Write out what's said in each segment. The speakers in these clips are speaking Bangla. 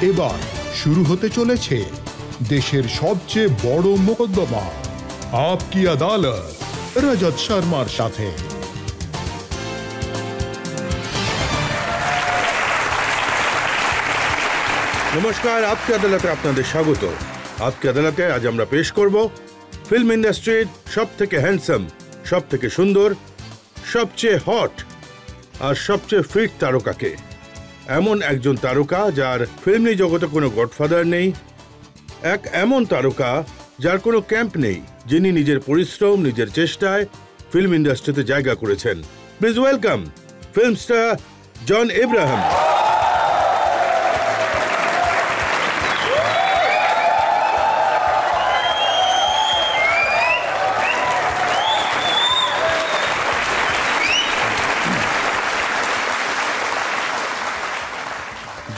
এবার শুরু হতে চলেছে দেশের সবচেয়ে বড় মোকদ্দমা আপকি আদালত রজত শর্মার সাথে। নমস্কার, আপকি আদালতে আপনাদের স্বাগত। আপকি আদালতে আজ আমরা পেশ করব ফিল্ম ইন্ডাস্ট্রির সব থেকে হ্যান্ডসাম, সব থেকে সুন্দর, সবচেয়ে হট আর সবচেয়ে ফিট তারকাকে। এমন একজন তারকা যার ফিল্মি জগতে কোনো গডফাদার নেই, এক এমন তারকা যার কোনো ক্যাম্প নেই, যিনি নিজের পরিশ্রম, নিজের চেষ্টায় ফিল্ম ইন্ডাস্ট্রিতে জায়গা করেছেন। প্লিজ ওয়েলকাম ফিল্ম স্টার জন ইব্রাহিম।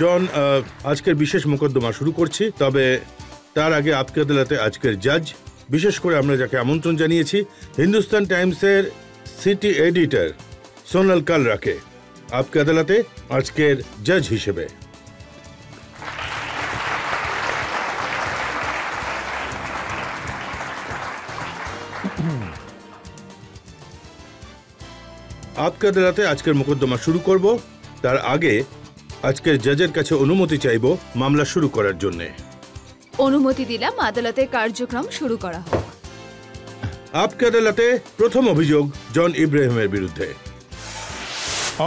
জন, আজকের বিশেষ মোকদ্দমা শুরু করছি, তবে তার আগে আপকি আদালতে আজকের জাজ, বিশেষ করে আমরা যাকে আমন্ত্রণ জানিয়েছি, হিন্দুস্তান টাইমসের সিটি এডিটর সোনাল কালরাকে আপকি আদালতে আজকের জাজ হিসেবে। আপকি আদালতে আজকের মোকদ্দমা শুরু করব, তার আগে আজকের জাজের কাছে অনুমতি চাইব মামলা শুরু করার জন্য। অনুমতি দিলাম, আদালতের কার্যক্রম শুরু করা হোক। আপকি আদালতে প্রথম অভিযোগ জন ইব্রাহিমের বিরুদ্ধে।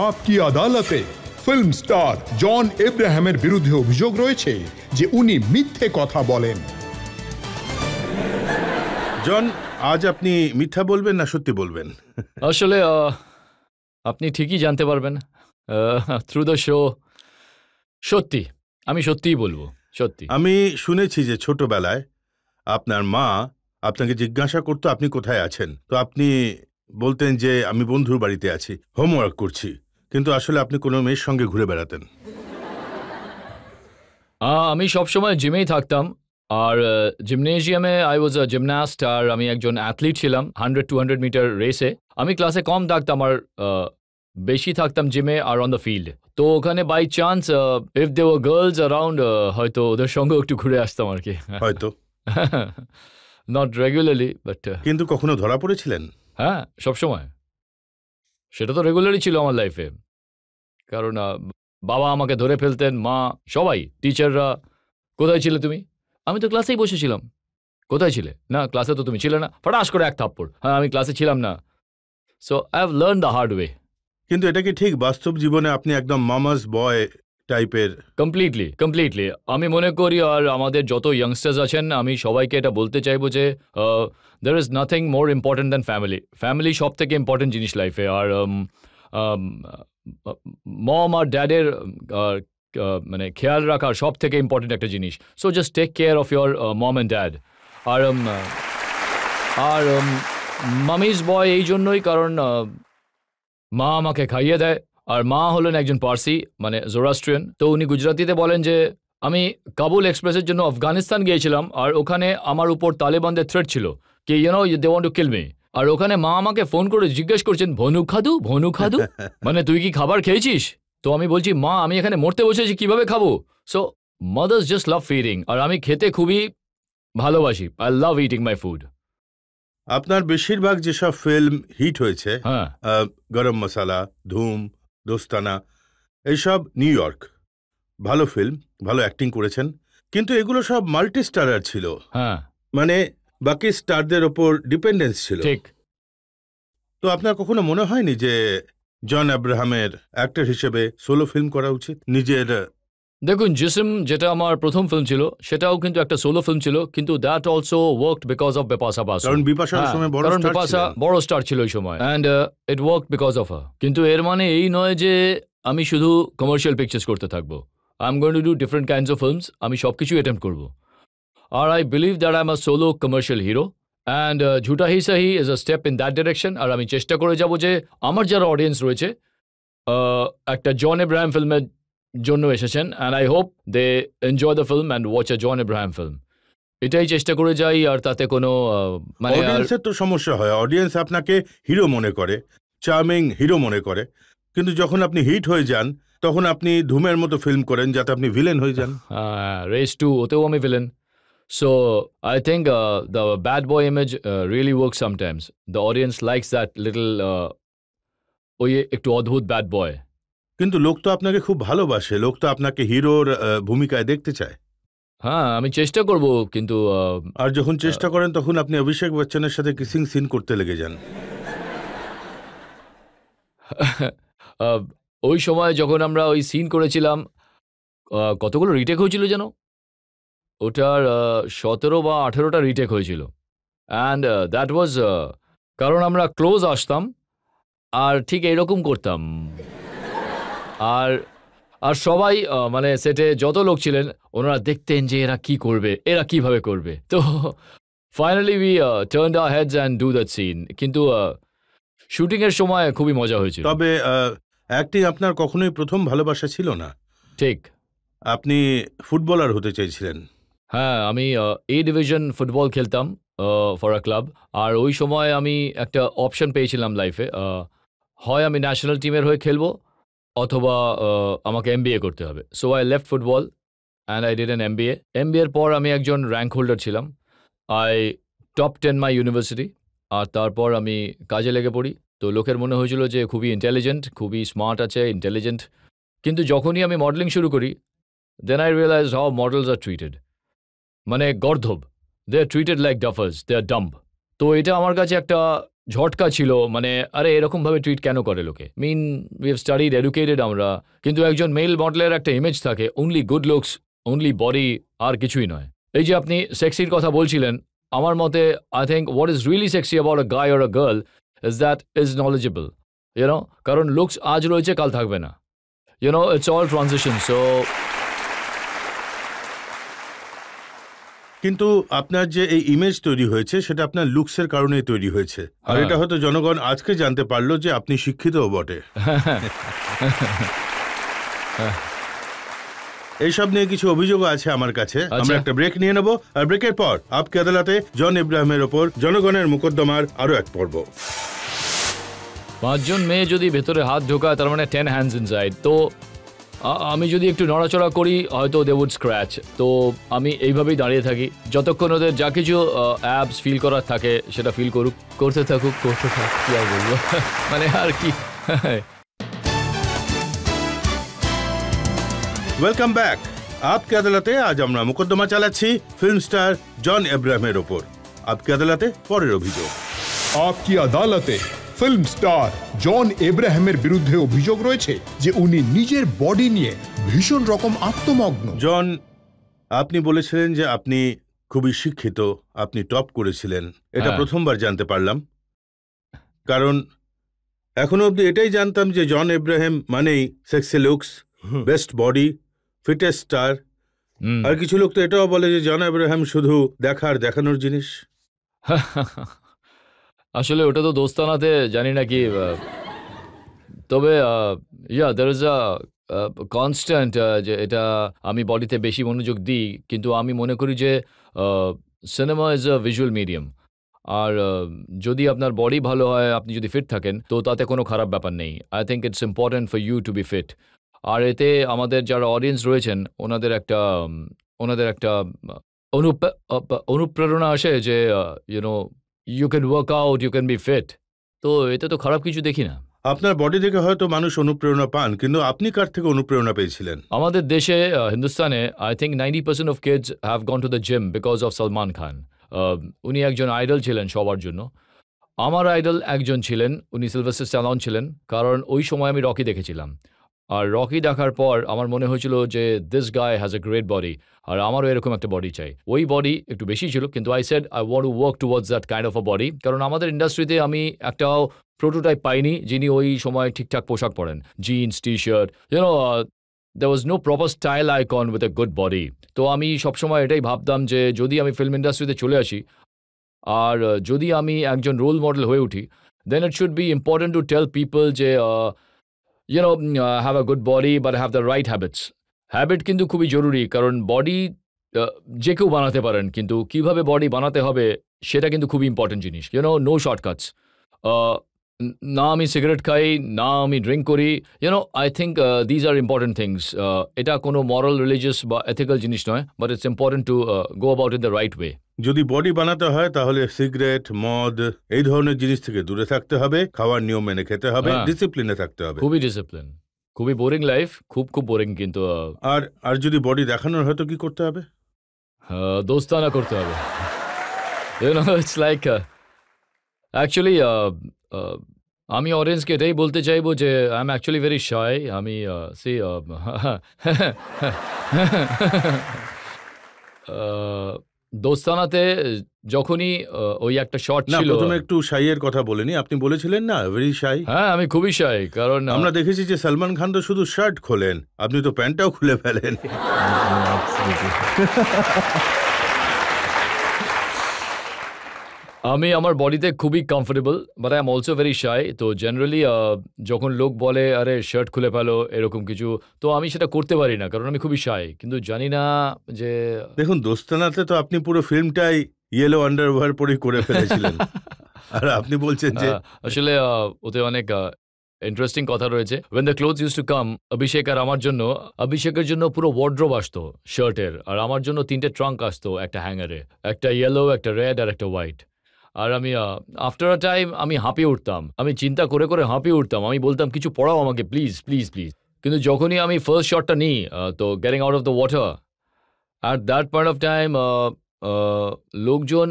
আপকি আদালতে ফিল্ম স্টার জন ইব্রাহিমের বিরুদ্ধে অভিযোগ রয়েছে যে উনি মিথ্যে কথা বলেন। জন, আজ আপনি মিথ্যা বলবেন না সত্যি বলবেন? আসলে আপনি ঠিকই জানতে পারবেন থ্রু দ্য শো। সত্যি, আমি সত্যিই বলবো, সত্যি। আমি শুনেছি যে ছোটবেলায় আপনার মা আপনাকে জিজ্ঞাসা করতো আপনি কোথায় আছেন, তো আপনি বলতেন যে আমি বন্ধুর বাড়িতে আছি, হোমওয়ার্ক করছি, কিন্তু আসলে আপনি কোনো মেয়ের সঙ্গে ঘুরে বেড়াতেন। আমি সবসময় জিমেই থাকতাম, আর জিমনেজিয়ামে আই ওয়াজ আ জিমন্যাস্ট, আর আমি একজন অ্যাথলিট ছিলাম 100-200 মিটার রেসে। আমি ক্লাসে কম থাকতাম আর বেশি থাকতাম জিমে আর অন দ্য ফিল্ড। তো ওখানে by chance if they were girls around, হয়তো ওদের সঙ্গে একটু ঘুরে আসতাম আর কি। হয়তো নট রেগুলারলি, বাট। কিন্তু কখনো ধরা পড়েছিলেন? হ্যাঁ, সবসময়। সেটা তো রেগুলারই ছিল আমার লাইফে, কারণ বাবা আমাকে ধরে ফেলতেন, মা, সবাই, টিচাররা। কোথায় ছিলে তুমি? আমি তো ক্লাসেই বসেছিলাম। কোথায় ছিলে? না, ক্লাসে তো তুমি ছিলে না। ফটাস করে এক থাপ্পড়, হ্যাঁ আমি ক্লাসে ছিলাম না। So I have learn the hard way. কিন্তু এটা কি ঠিক বাস্তব জীবনে আপনি একদম মামাস বয় টাইপের? কমপ্লিটলি। আমি মনে করি, আর আমাদের যত ইয়াংস্টার্স আছেন, আমি সবাইকে এটা বলতে চাইবো যে there is nothing more important than family. Family সব থেকে ইম্পর্টেন্ট জিনিস লাইফে। আর মম আর ড্যাডের মানে খেয়াল রাখার সব থেকে ইম্পর্টেন্ট একটা জিনিস। So just take care of your mom and dad. আর মামিজ বয় এই জন্যই, কারণ মা আমাকে খাইয়ে দেয়, আর মা হলেন একজন পার্সি, মানে জোরাস্ট্রিয়ান। তো উনি গুজরাতিতে বলেন যে আমি কাবুল এক্সপ্রেসের জন্য আফগানিস্তান গিয়েছিলাম, আর ওখানে আমার উপর তালেবানদের থ্রেট ছিল কি they want to kill me. আর ওখানে মা আমাকে ফোন করে জিজ্ঞেস করছেন, ভনু খাদু মানে তুই কি খাবার খেয়েছিস? তো আমি বলছি, মা আমি এখানে মরতে বসেছি, কিভাবে খাবো? So mothers just love feeding, আর আমি খেতে খুবই ভালোবাসি। I love eating my food. আপনার বেশিরভাগ যেসব ফিল্ম হিট হয়েছে, হ্যাঁ, গরম মশালা, ধুম, দোস্তানা, এইসব নিউ ইয়র্ক, ভালো ফিল্ম, ভালো অ্যাক্টিং করেছেন, কিন্তু এগুলো সব মাল্টি স্টারার ছিল। হ্যাঁ, মানে বাকি স্টারদের ওপর ডিপেন্ডেন্স ছিল। ঠিক। তো আপনার কখনো মনে হয়নি যে জন আব্রাহামের অ্যাক্টর হিসেবে সোলো ফিল্ম করা উচিত? নিজের দেখুন, জিসম যেটা আমার প্রথম ফিল্ম ছিল, সেটাও কিন্তু একটা সোলো ফিল্ম ছিল, কিন্তু that also worked because of Bipasha Basu. কারণ বিপাশার সময় বড় স্টার ছিল ওই সময়, and it worked because of her. কিন্তু এর মানে এই নয় যে আমি শুধু কমার্শিয়াল পিকচার্স করতে থাকবো। I am going to do different kinds of films. আমি সব কিছু অ্যাটেম্প্ট করবো, আর I believe that I am a solo commercial hero, and Jhootha Hi Sahi is a step in that direction. আর আমি চেষ্টা করে যাব যে আমার যারা অডিয়েন্স রয়েছে একটা জন ইব্রাহিম ফিল্মের জন্য এসেছেন, and I hope they enjoy the film and watch a John Abraham film. এটাই চেষ্টা করে যাই, আর তাতে কোনো মানে অডিয়েন্সের তো সমস্যা হয়, অডিয়েন্স আপনাকে হিরো মনে করে, চার্মিং হিরো মনে করে, কিন্তু যখন আপনি হিট হয়ে যান তখন আপনি ধুমের মতো ফিল্ম করেন যাতে আপনি ভিলেন হয়ে যান। রেস 2 ওতেও আমি villain. So I think the bad boy image really work sometimes. The audience likes that little ওই একটু অদ্ভুত ব্যাড বয়। কিন্তু লোক তো আপনাকে খুব ভালোবাসে, লোক তো আপনাকে হিরোর ভূমিকায় দেখতে চায়। হ্যাঁ, আমি চেষ্টা করব, কিন্তু আর যখন চেষ্টা করেন তখন আপনি অভিষেক বচ্চনের সাথে কিসিং সিন করতে লেগে যান। ওই সময় যখন আমরা ওই সিন করেছিলাম, কতগুলো রিটেক হয়েছিল যেন, ওটার 17 বা 18টা রিটেক হয়েছিল। অ্যান্ড দ্যাট ওয়াজ কারণ আমরা ক্লোজ আসতাম আর ঠিক এইরকম করতাম। আর আর সবাই মানে সেটে যত লোক ছিলেন ওনারা দেখতেন যে এরা কি করবে, এরা কিভাবে করবে। তো finally we turned our heads and do that scene. কিন্তু শুটিংয়ের সময় খুবই মজা হয়েছিল। তবে অ্যাক্টিং আপনার কখনোই প্রথম ভালোবাসা ছিল না। ঠিক। আপনি ফুটবলার হতে চাইছিলেন। হ্যাঁ, আমি এ ডিভিশন ফুটবল খেলতাম ফর আ ক্লাব। আর ওই সময় আমি একটা অপশন পেয়েছিলাম লাইফে, হয় আমি ন্যাশনাল টিমের হয়ে খেলবো অথবা আমাকে MBA করতে হবে। So I left football and I did an MBA। MBAর পর আমি একজন র্যাঙ্ক হোল্ডার ছিলাম। I top 10 my university. আর তারপর আমি কাজে লেগে পড়ি। তো লোকের মনে হয়েছিল যে খুবই ইন্টেলিজেন্ট, খুবই স্মার্ট আছে, ইন্টেলিজেন্ট। কিন্তু যখনই আমি মডেলিং শুরু করি, then I realise how models are treated. মানে গর্ধব, they are treated like duffers, they are dumb. তো এটা আমার কাছে একটা ঝটকা ছিল, মানে আরে এরকমভাবে ট্রিট কেন করে লোকে। Mean we have studied, educated আমরা, কিন্তু একজন মেল মডেলের একটা ইমেজ থাকে, only good looks, only body, আর কিছুই নয়। এই যে আপনি সেক্সির কথা বলছিলেন, আমার মতে I think what is really sexy about a guy or a girl is that is knowledgeable, you know. কারণ লুকস আজ রয়েছে, কাল থাকবে না, you know, it's all transition. So কিন্তু আপনার যে এই ইমেজ তৈরি হয়েছে সেটা আপনার লুকসের কারণেই তৈরি হয়েছে। আর এটা হয়তো জনগণ আজকে জানতে পারলো যে আপনি শিক্ষিতও বটে। এইসব নিয়ে কিছু অভিযোগও আছে আমার কাছে। আমরা একটা ব্রেক নিয়ে নেব, আর ব্রেকের পর আপকে আদালতে জন ইব্রাহিমের ওপর জনগণের মোকদ্দমার আরো এক পর্ব। 5 জন মেয়ে যদি ভেতরে হাত ঢোকায়, তার মানে 10 হ্যান্ডস ইনসাইড। তো আমি যদি একটু নড়াচড়া করি হয়তো দে উড স্ক্র্যাচ। তো আমি এইভাবেই দাঁড়িয়ে থাকি যতক্ষণ ওদের যা কিছু অ্যাবস ফিল করার থাকে সেটা ফিল করুক, করতে থাকুক, কি আর বলবো। মানে আর কি। Welcome back. আপকে আদালতে আজ আমরা মোকদ্দমা চালাচ্ছি ফিল্ম স্টার জন ইব্রাহিমের ওপর। আপকে আদালতে পরের অভিযোগ। আপকি আদালতে ফিল্ম স্টার জন ইব্রাহিমের বিরুদ্ধে অভিযোগ রয়েছে যে উনি নিজের বডি নিয়ে ভীষণ রকম আত্মমগ্ন। জন, আপনি বলেছিলেন যে আপনি খুবই শিক্ষিত, আপনি টপ করেছিলেন। এটা প্রথমবার জানতে পারলাম, কারণ এখনো অবধি এটাই জানতাম যে জন ইব্রাহিম মানেই sexy looks, best body, fittest star. আর কিছু লোক তো এটাও বলে যে জন ইব্রাহিম শুধু দেখানোর জিনিস। আসলে ওটা তো দোস্তানাতে জানি না কি, তবে দ্যার ইজ আ কনস্ট্যান্ট যে এটা আমি বডিতে বেশি মনোযোগ দিই, কিন্তু আমি মনে করি যে cinema is a visual medium. আর যদি আপনার বডি ভালো হয়, আপনি যদি ফিট থাকেন, তো তাতে কোনো খারাপ ব্যাপার নেই। I think it's important for you to be fit. আর এতে আমাদের যারা অডিয়েন্স রয়েছেন ওনাদের একটা অনুপ্রেরণা আসে যে you know you can work out, you can be fit. তো এতে তো খারাপ কিছু দেখি না। আপনার বডি দেখে হয়তো মানুষ অনুপ্রেরণা পান, কিন্তু আপনি কার থেকে অনুপ্রেরণা পেয়েছিলেন? আমাদের দেশে, হিন্দুস্তানে, I think 90% of kids have gone to the gym because of Salman Khan. উনি একজন আইডল ছিলেন সবার জন্য। আমার আইডল একজন ছিলেন, উনি সিলভেস্টার স্ট্যালোন ছিলেন, কারণ ওই সময় আমি রকি দেখেছিলাম। আর রকি দেখার পর আমার মনে হয়েছিল যে this guy has a great body, আর আমারও এরকম একটা বডি চাই। ওই বডি একটু বেশি ছিল, কিন্তু I said I want to work towards that kind of a body. কারণ আমাদের ইন্ডাস্ট্রিতে আমি একটাও প্রোটোটাইপ পাইনি যিনি ওই সময় ঠিকঠাক পোশাক পরেন, jeans, T shirt, you know, there was no proper style icon with a good body. তো আমি সবসময় এটাই ভাবতাম যে যদি আমি ফিল্ম ইন্ডাস্ট্রিতে চলে আসি আর যদি আমি একজন রোল মডেল হয়ে উঠি, then it should be important to tell people যে have a good body but have the right habits. Habit কিন্তু খুবই জরুরি, কারণ বডি যে কেউ বানাতে পারেন, কিন্তু কিভাবে বডি বানাতে হবে সেটা কিন্তু খুবই ইম্পর্টেন্ট জিনিস। No shortcuts. না আমি সিগারেট খাই, না আমি ড্রিঙ্ক করি। I think these are important things. এটা কোনো মরাল, রিলিজিয়াস বা এথিক্যাল জিনিস নয়, but it's important to go about in the right way. যদি বডি বানাতে হয় তাহলে সিগারেট, মদ এই ধরনের জিনিস থেকে দূরে থাকতে হবে, খাওয়ার নিয়ম মেনে খেতে হবে, ডিসিপ্লিনে থাকতে হবে। খুবই ডিসিপ্লিন, খুবই বোরিং লাইফ, খুব বোরিং। কিন্তু আর যদি বডি দেখানোর হয়তো কি করতে হবে? দোস্তানা করতে হবে। ইটস লাইক অ্যাকচুয়ালি আমি অডিয়েন্সকে এটাই বলতে চাইবো যে I am actually very shy. আমি দোস্তানাতে যখনই ওই একটা শট ছিল, প্রথমে একটু শাইয়ের কথা বলেনি, আপনি বলেছিলেন না ভেরি শাই। হ্যাঁ আমি খুবই শাই, কারণ আমরা দেখেছি যে সলমান খান তো শুধু শার্ট খোলেন, আপনি তো প্যান্টটাও খুলে ফেলেন। আমি আমার বডিতে খুবই comfortable, but I am also very shy. তো জেনারেলি যখন লোক বলে আরে শার্ট খুলে ফেলো এরকম কিছু, তো আমি সেটা করতে পারি না, কারণ আমি খুবই শাই। কিন্তু জানি না যে দেখুন দোস্তানাতে তো আপনি পুরো ফিল্মটাই ইয়েলো আন্ডারওয়্যার পরে করে ফেলেছিলেন, আর আপনি বলছেন যে আসলে ওতে অনেক ইন্টারেস্টিং কথা রয়েছে। When the clothes used to come, Abhishek আর আমার জন্য, অভিষেকের জন্য পুরো ওয়ার্ড্রোব আসতো শার্টের, আর আমার জন্য 3টে ট্রাঙ্ক আসতো একটা হ্যাঙ্গারে, একটা ইয়েলো, একটা রেড আর একটা হোয়াইট। আর আমি আফটার আ টাইম আমি হাঁপিয়ে উঠতাম, আমি চিন্তা করে করে হাঁপিয়ে উঠতাম। আমি বলতাম কিছু পড়াও আমাকে প্লিজ প্লিজ প্লিজ। কিন্তু যখনই আমি ফার্স্ট শটটা নিই, তো getting out of the water, at that point of time লোকজন,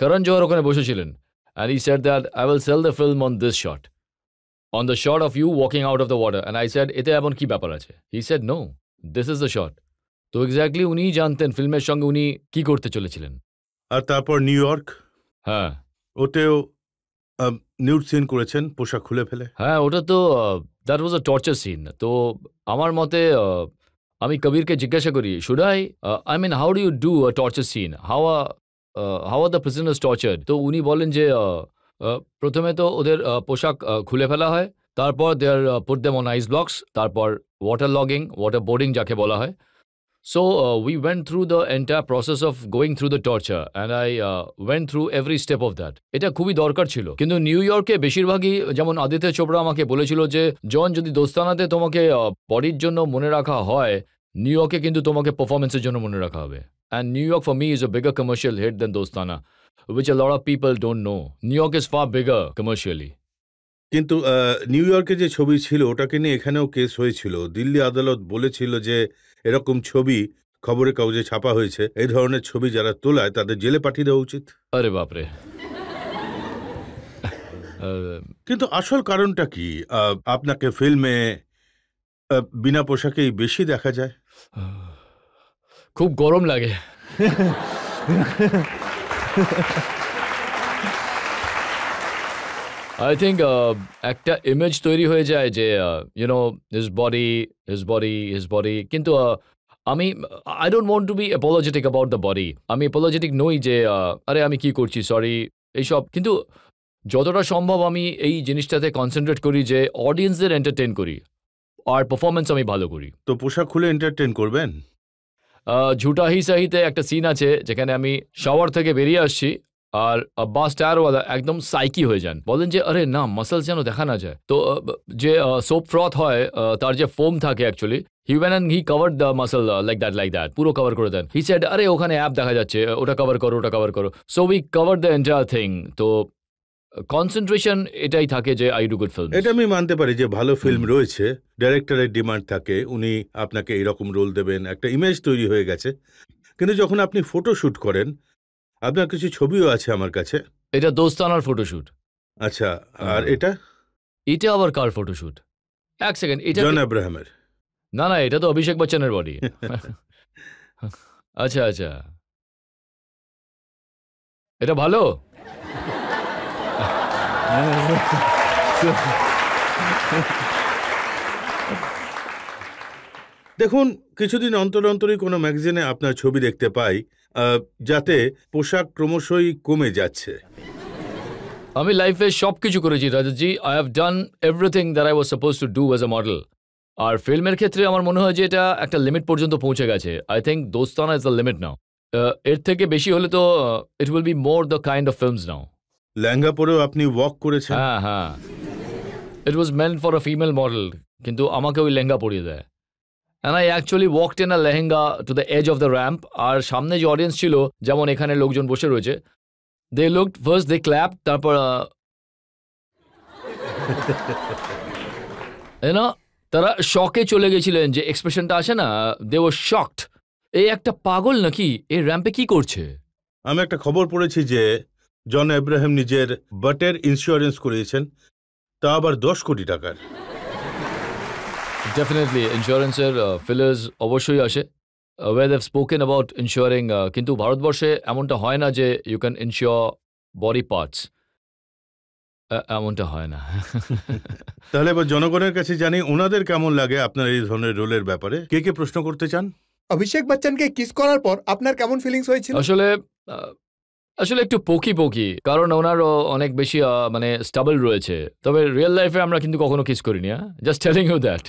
করণ জোহর ওখানে বসেছিলেন, and he said that I will sell the film on this shot, on the shot of you walking out of the water. And I said, এতে এমন কি ব্যাপার আছে? He said, no, this is the shot. তো এক্স্যাক্টলি উনিই জানতেন ফিল্মের সঙ্গে উনি কি করতে চলেছিলেন। আর তারপর নিউ ইয়র্ক, হ্যাঁ ওতেও নিউড সিন করেছেন পোশাক খুলে ফেলে। হ্যাঁ, ওটা তো that was a torture scene. তো আমার মতে আমি কবিরকে জিজ্ঞাসা করি, should I mean how do you do a torture scene, how are the prisoners tortured? তো উনি বলেন যে প্রথমে তো ওদের পোশাক খুলে ফেলা হয়, তারপর they are put them on ice blocks, তারপর ওয়াটার লগিং, ওয়াটার বোর্ডিং যাকে বলা হয়। So we went through the entire process of going through the torture, and I went through every step of that. এটা খুবই দরকার ছিল। কিন্তু নিউ ইয়র্কে বেশিরভাগই, যেমন আদিত্য চোপড়া আমাকে বলেছিল যে জন, যদি দোস্তানাতে তোমাকে বডির জন্য মনে রাখা হয়, নিউ ইয়র্কে কিন্তু তোমাকে পারফরমেন্সের জন্য মনে রাখা হবে। And New York for me is a bigger commercial hit than Dostana, which a lot of people don't know. New York is far bigger commercially. কিন্তু নিউ ইয়র্কে যে ছবি ছিল ওটাকে নিয়ে এখানেও কেস হয়েছিল। দিল্লি আদালত বলেছিল যে এরকম ছবি খবরের কাগজে ছাপা হয়েছে, এই ধরনের ছবি যারা তোলায় তাদের জেলে পাঠিয়ে দেওয়া উচিত। আরে বাপরে। কিন্তু আসল কারণটা কি? আপনাকে ফিল্মে বিনা পোশাকেই বেশি দেখা যায়। খুব গরম লাগে। I think একটা ইমেজ তৈরি হয়ে যায় যে his body, কিন্তু আমি I don't want to be apologetic about the body. আমি apologetic নই যে আরে আমি কি করছি, সরি এইসব। কিন্তু যতটা সম্ভব আমি এই জিনিসটাতে কনসেন্ট্রেট করি যে অডিয়েন্সদের এন্টারটেইন করি, আর পারফরমেন্স আমি ভালো করি। তো পোশাক খুলে এন্টারটেইন করবেন? ঝুটা হি সাহিতে একটা সিন আছে যেখানে আমি শাওয়ার থেকে বেরিয়ে আসছি, আর আব্বাস টায়ারওয়ালা একদম সাইকি হয়ে যান, বলেন যে আরে না, মাসলস যেন দেখা না যায়। তো যে সোপ ফ্রথ হয়, তার যে ফোম থাকে actually, he went and he cover the muscle like that, পুরো কভার করে দেন। হি সেড আরে ওখানে অ্যাপ দেখা যাচ্ছে, ওটা কভার করো। So we cover the entire thing. তো কনসেন্ট্রেশন এটাই থাকে যে আই ডু গুড ফিল্ম। এটা আমি মানতে পারি যে ভালো ফিল্ম রয়েছে, ডাইরেক্টরের ডিমান্ড থাকে, উনি আপনাকে এইরকম রোল দেবেন, একটা ইমেজ তৈরি হয়ে গেছে। কিন্তু যখন আপনি ফটোশ্যুট করেন, আপনার কিছু ছবিও আছে আমার কাছে। এটা দোস্তানার ফটোশ্যুট। আচ্ছা, আর এটা আবার কার ফটোশ্যুট? এক সেকেন্ড, এটা জন আব্রাহামের? না, এটা তো অভিষেক বচ্চনের বডি। আচ্ছা, এটা ভালো। দেখুন, কিছুদিন অন্তর অন্তরই কোনো ম্যাগাজিনে আপনার ছবি দেখতে পাই, যাতে পোশাক ক্রমশই কমে যাচ্ছে। আমি লাইফে সব কিছু করেছি রাজতজি। I have done everything that I was supposed to do as a model. আর ফিল্মের ক্ষেত্রে আমার মনে হয় যে এটা একটা লিমিট পর্যন্ত পৌঁছে গেছে। I think Dostana is the limit now. এর থেকে বেশি হলে তো it will be more the kind of films now. Lehenga পরেও আপনি ওয়াক করেছেন। হ্যাঁ হ্যাঁ, it was meant for a female model, কিন্তু আমাকে ওই লেহেঙ্গা পরিয়ে দেয়। And I actually walked in a lehenga to the edge of the ramp. আর সামনে যে অডিয়েন্স ছিল, যেমন এখানে লোকজন বসে রয়েছে, they looked first, they clap, তারপর তারা শকে চলে গেছিলেন, যে এক্সপ্রেশনটা আসে না, দে ওয়ার শকড। এই একটা পাগল নাকি, এই র্যাম্পে কি করছে? আমি একটা খবর পড়েছি যে জন আব্রাহাম নিজের বাটের ইন্স্যুরেন্স করিয়েছেন, তা আবার 10 কোটি টাকার। ডেফিনেটলি ইন্স্যুরেন্সের ফিলার্স অবশ্যই আসে, way they've spoken about insuring, কিন্তু ভারতবর্ষে এমনটা হয় না যে you can insure body parts, এমনটা হয় না। তাহলে এবার জনগণের কাছে জানি ওনাদের কেমন লাগে আপনার এই ধরনের রোলের ব্যাপারে। কে কে প্রশ্ন করতে চান? অভিষেক বচ্চনকে কিস করার পর আপনার কেমন ফিলিংস হয়েছিল? আসলে একটু পোকি, কারণ ওনার অনেক বেশি মানে স্টাবল রয়েছে। তবে রিয়েল লাইফে আমরা কিন্তু কখনো কিস করিনি, জাস্ট টেলিং ইউ দ্যাট।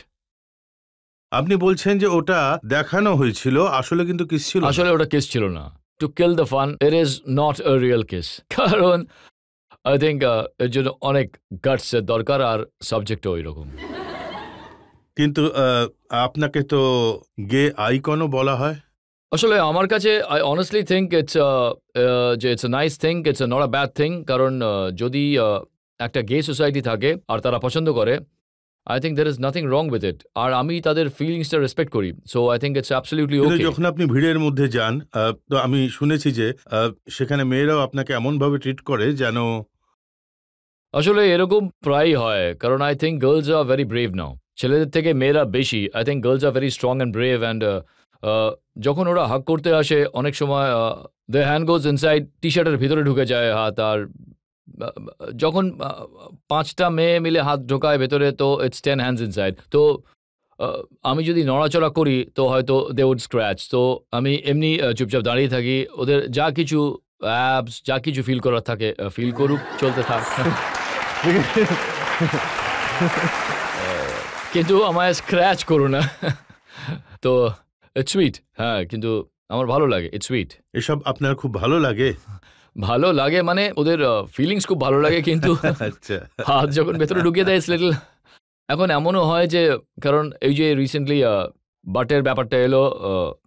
আপনি বলছেন যে ওটা দেখানো হয়েছিল, আসলে কিন্তু কিস ছিল? আসলে ওটা কিস ছিল না। To kill the fun, it is not a real kiss, কারণ আই থিঙ্ক এর জন্য অনেক গাটস এর দরকার, আর সাবজেক্টও ওই রকম। কিন্তু আপনাকে তো গে আইকনও বলা হয়। আসলে আমার কাছে I honestly think it's a nice thing, it's not a bad thing, কারণ যদি একটা গে সোসাইটি থাকে আর তারা পছন্দ করে, I think there is nothing wrong with it, আর আমি তাদের ফিলিংসটা রেসপেক্ট করি, so I think it's absolutely okay. যখন আপনি ভিড়ের মধ্যে যান, তো আমি শুনেছি যে সেখানে মেয়েরাও আপনাকে এমন ভাবে ট্রিট করে যেন। আসলে এরকম প্রায়ই হয়, কারণ I think girls are very brave now, ছেলেদের থেকে মেয়েরা বেশি। I think girls are very strong and brave, and যখন ওরা হাক করতে আসে, অনেক সময় the hand goes inside, T শার্টের ভিতরে ঢুকে যায় হাত, আর যখন 5টা মেয়ে মিলে হাত ঢোকায় ভেতরে, তো ইটস 10 হ্যান্ডস ইনসাইড। তো আমি যদি নড়াচড়া করি তো হয়তো দে উড স্ক্র্যাচ, তো আমি এমনি চুপচাপ দাঁড়িয়ে থাকি, ওদের যা কিছু অ্যাবস, যা কিছু ফিল করার থাকে ফিল করুক, চলতে থাক। কিন্তু আমায় স্ক্র্যাচ করো না। তো ইটস সুইট, হ্যাঁ, কিন্তু আমার ভালো লাগে, ইটস সুইট। এসব আপনার খুব ভালো লাগে? ভালো লাগে মানে ওদের ফিলিংস খুব ভালো লাগে, কিন্তু আচ্ছা, হাত যখন ভেতরে ঢুকিয়ে দেয়, ইটস লিটল। এখন এমনও হয় যে, কারণ এই যে রিসেন্টলি বাটের ব্যাপারটা এলো,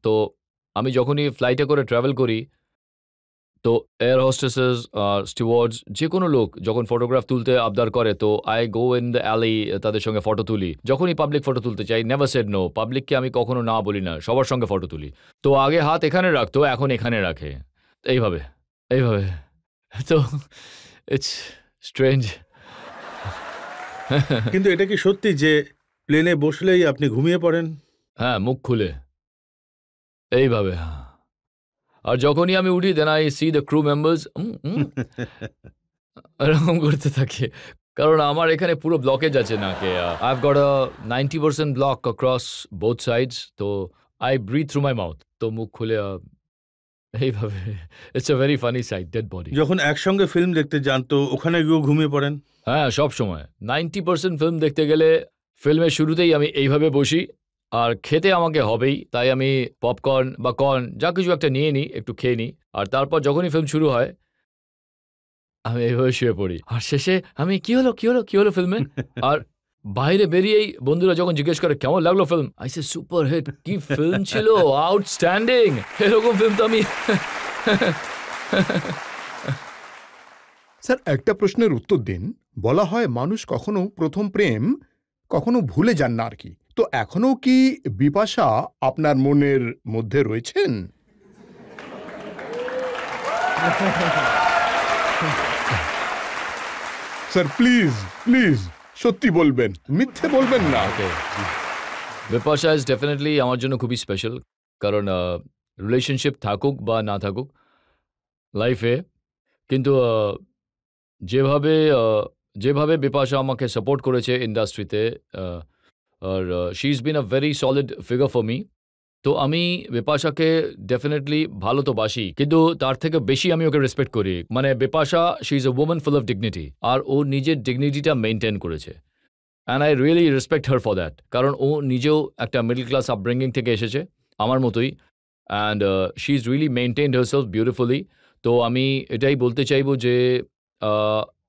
তো আমি যখনই ফ্লাইটে করে ট্রাভেল করি, তো এয়ার হোস্টেসেস, স্টিওয়ার্ডস, যে কোনো লোক যখন ফটোগ্রাফ তুলতে আবদার করে, তো I go in the alley, তাদের সঙ্গে ফটো তুলি। যখনই পাবলিক ফটো তুলতে চাই, নেভার সেড নো, পাবলিককে আমি কখনো না বলি না, সবার সঙ্গে ফটো তুলি। তো আগে হাত এখানে রাখতো, এখন এখানে রাখে, এইভাবে। তো ইটস স্ট্রেঞ্জ। কিন্তু এটা কি সত্যি যে প্লেনে বসলেই আপনি ঘুমিয়ে পড়েন? হ্যাঁ, মুখ খুলে এইভাবে। আর যখনই আমি উঠি, then I see the crew members এরকম করতে থাকে, কারণ আমার এখানে পুরো ব্লকেজ আছে নাকে। I have got a 90% block across both sides, তো I breathe through my mouth, তো মুখ খুলে এইভাবে। It's a very funny side, dead body. যখন একসঙ্গে ফিল্ম দেখতে যান, তো ওখানে গিয়েও ঘুমিয়ে পড়েন? হ্যাঁ, সব সময় 90% ফিল্ম দেখতে গেলে ফিল্মের শুরুতেই আমি এইভাবে বসি, আর খেতে আমাকে হবেই, তাই আমি পপকর্ন বা কর্ন যা কিছু একটা নিয়ে নিই, একটু খেয়ে নিই, আর তারপর যখনই ফিল্ম শুরু হয় আমি এইভাবে শুয়ে পড়ি, আর শেষে আমি কি হলো ফিল্মে। আর বাইরে বেরিয়েই বন্ধুরা যখন জিজ্ঞেস করে কেমন লাগলো film, I say super hit, কি ফিল্ম ছিল, আউটস্ট্যান্ডিং, এরকম ফিল্ম তো আমি। স্যার, একটা প্রশ্নের উত্তর দিন। বলা হয় মানুষ কখনো প্রথম প্রেম কখনো ভুলে যান না আর কি, তো এখনো কি বিপাশা আপনার মনের মধ্যে রয়েছেন? স্যার প্লিজ প্লিজ সত্যি বলবেন, মিথ্যে বলবেন না। বিপাশা ইজ ডেফিনেটলি আমার জন্য খুবই স্পেশাল, কারণ রিলেশনশিপ থাকুক বা না থাকুক লাইফে, কিন্তু যেভাবে বিপাশা আমাকে সাপোর্ট করেছে ইন্ডাস্ট্রিতে, আর she is been a very solid figure for me. তো আমি বিপাশাকে ডেফিনেটলি ভালো তো বাসি, কিন্তু তার থেকে বেশি আমি ওকে রেসপেক্ট করি। মানে Bipasha, she is a woman full of dignity, আর ও নিজের ডিগনিটিটা মেনটেন করেছে, and I really respect her for that, কারণ ও নিজেও একটা মিডল ক্লাস আপব্রিঙ্গিং থেকে এসেছে আমার মতোই, and she is really maintained herself beautifully. তো আমি এটাই বলতে চাইবো যে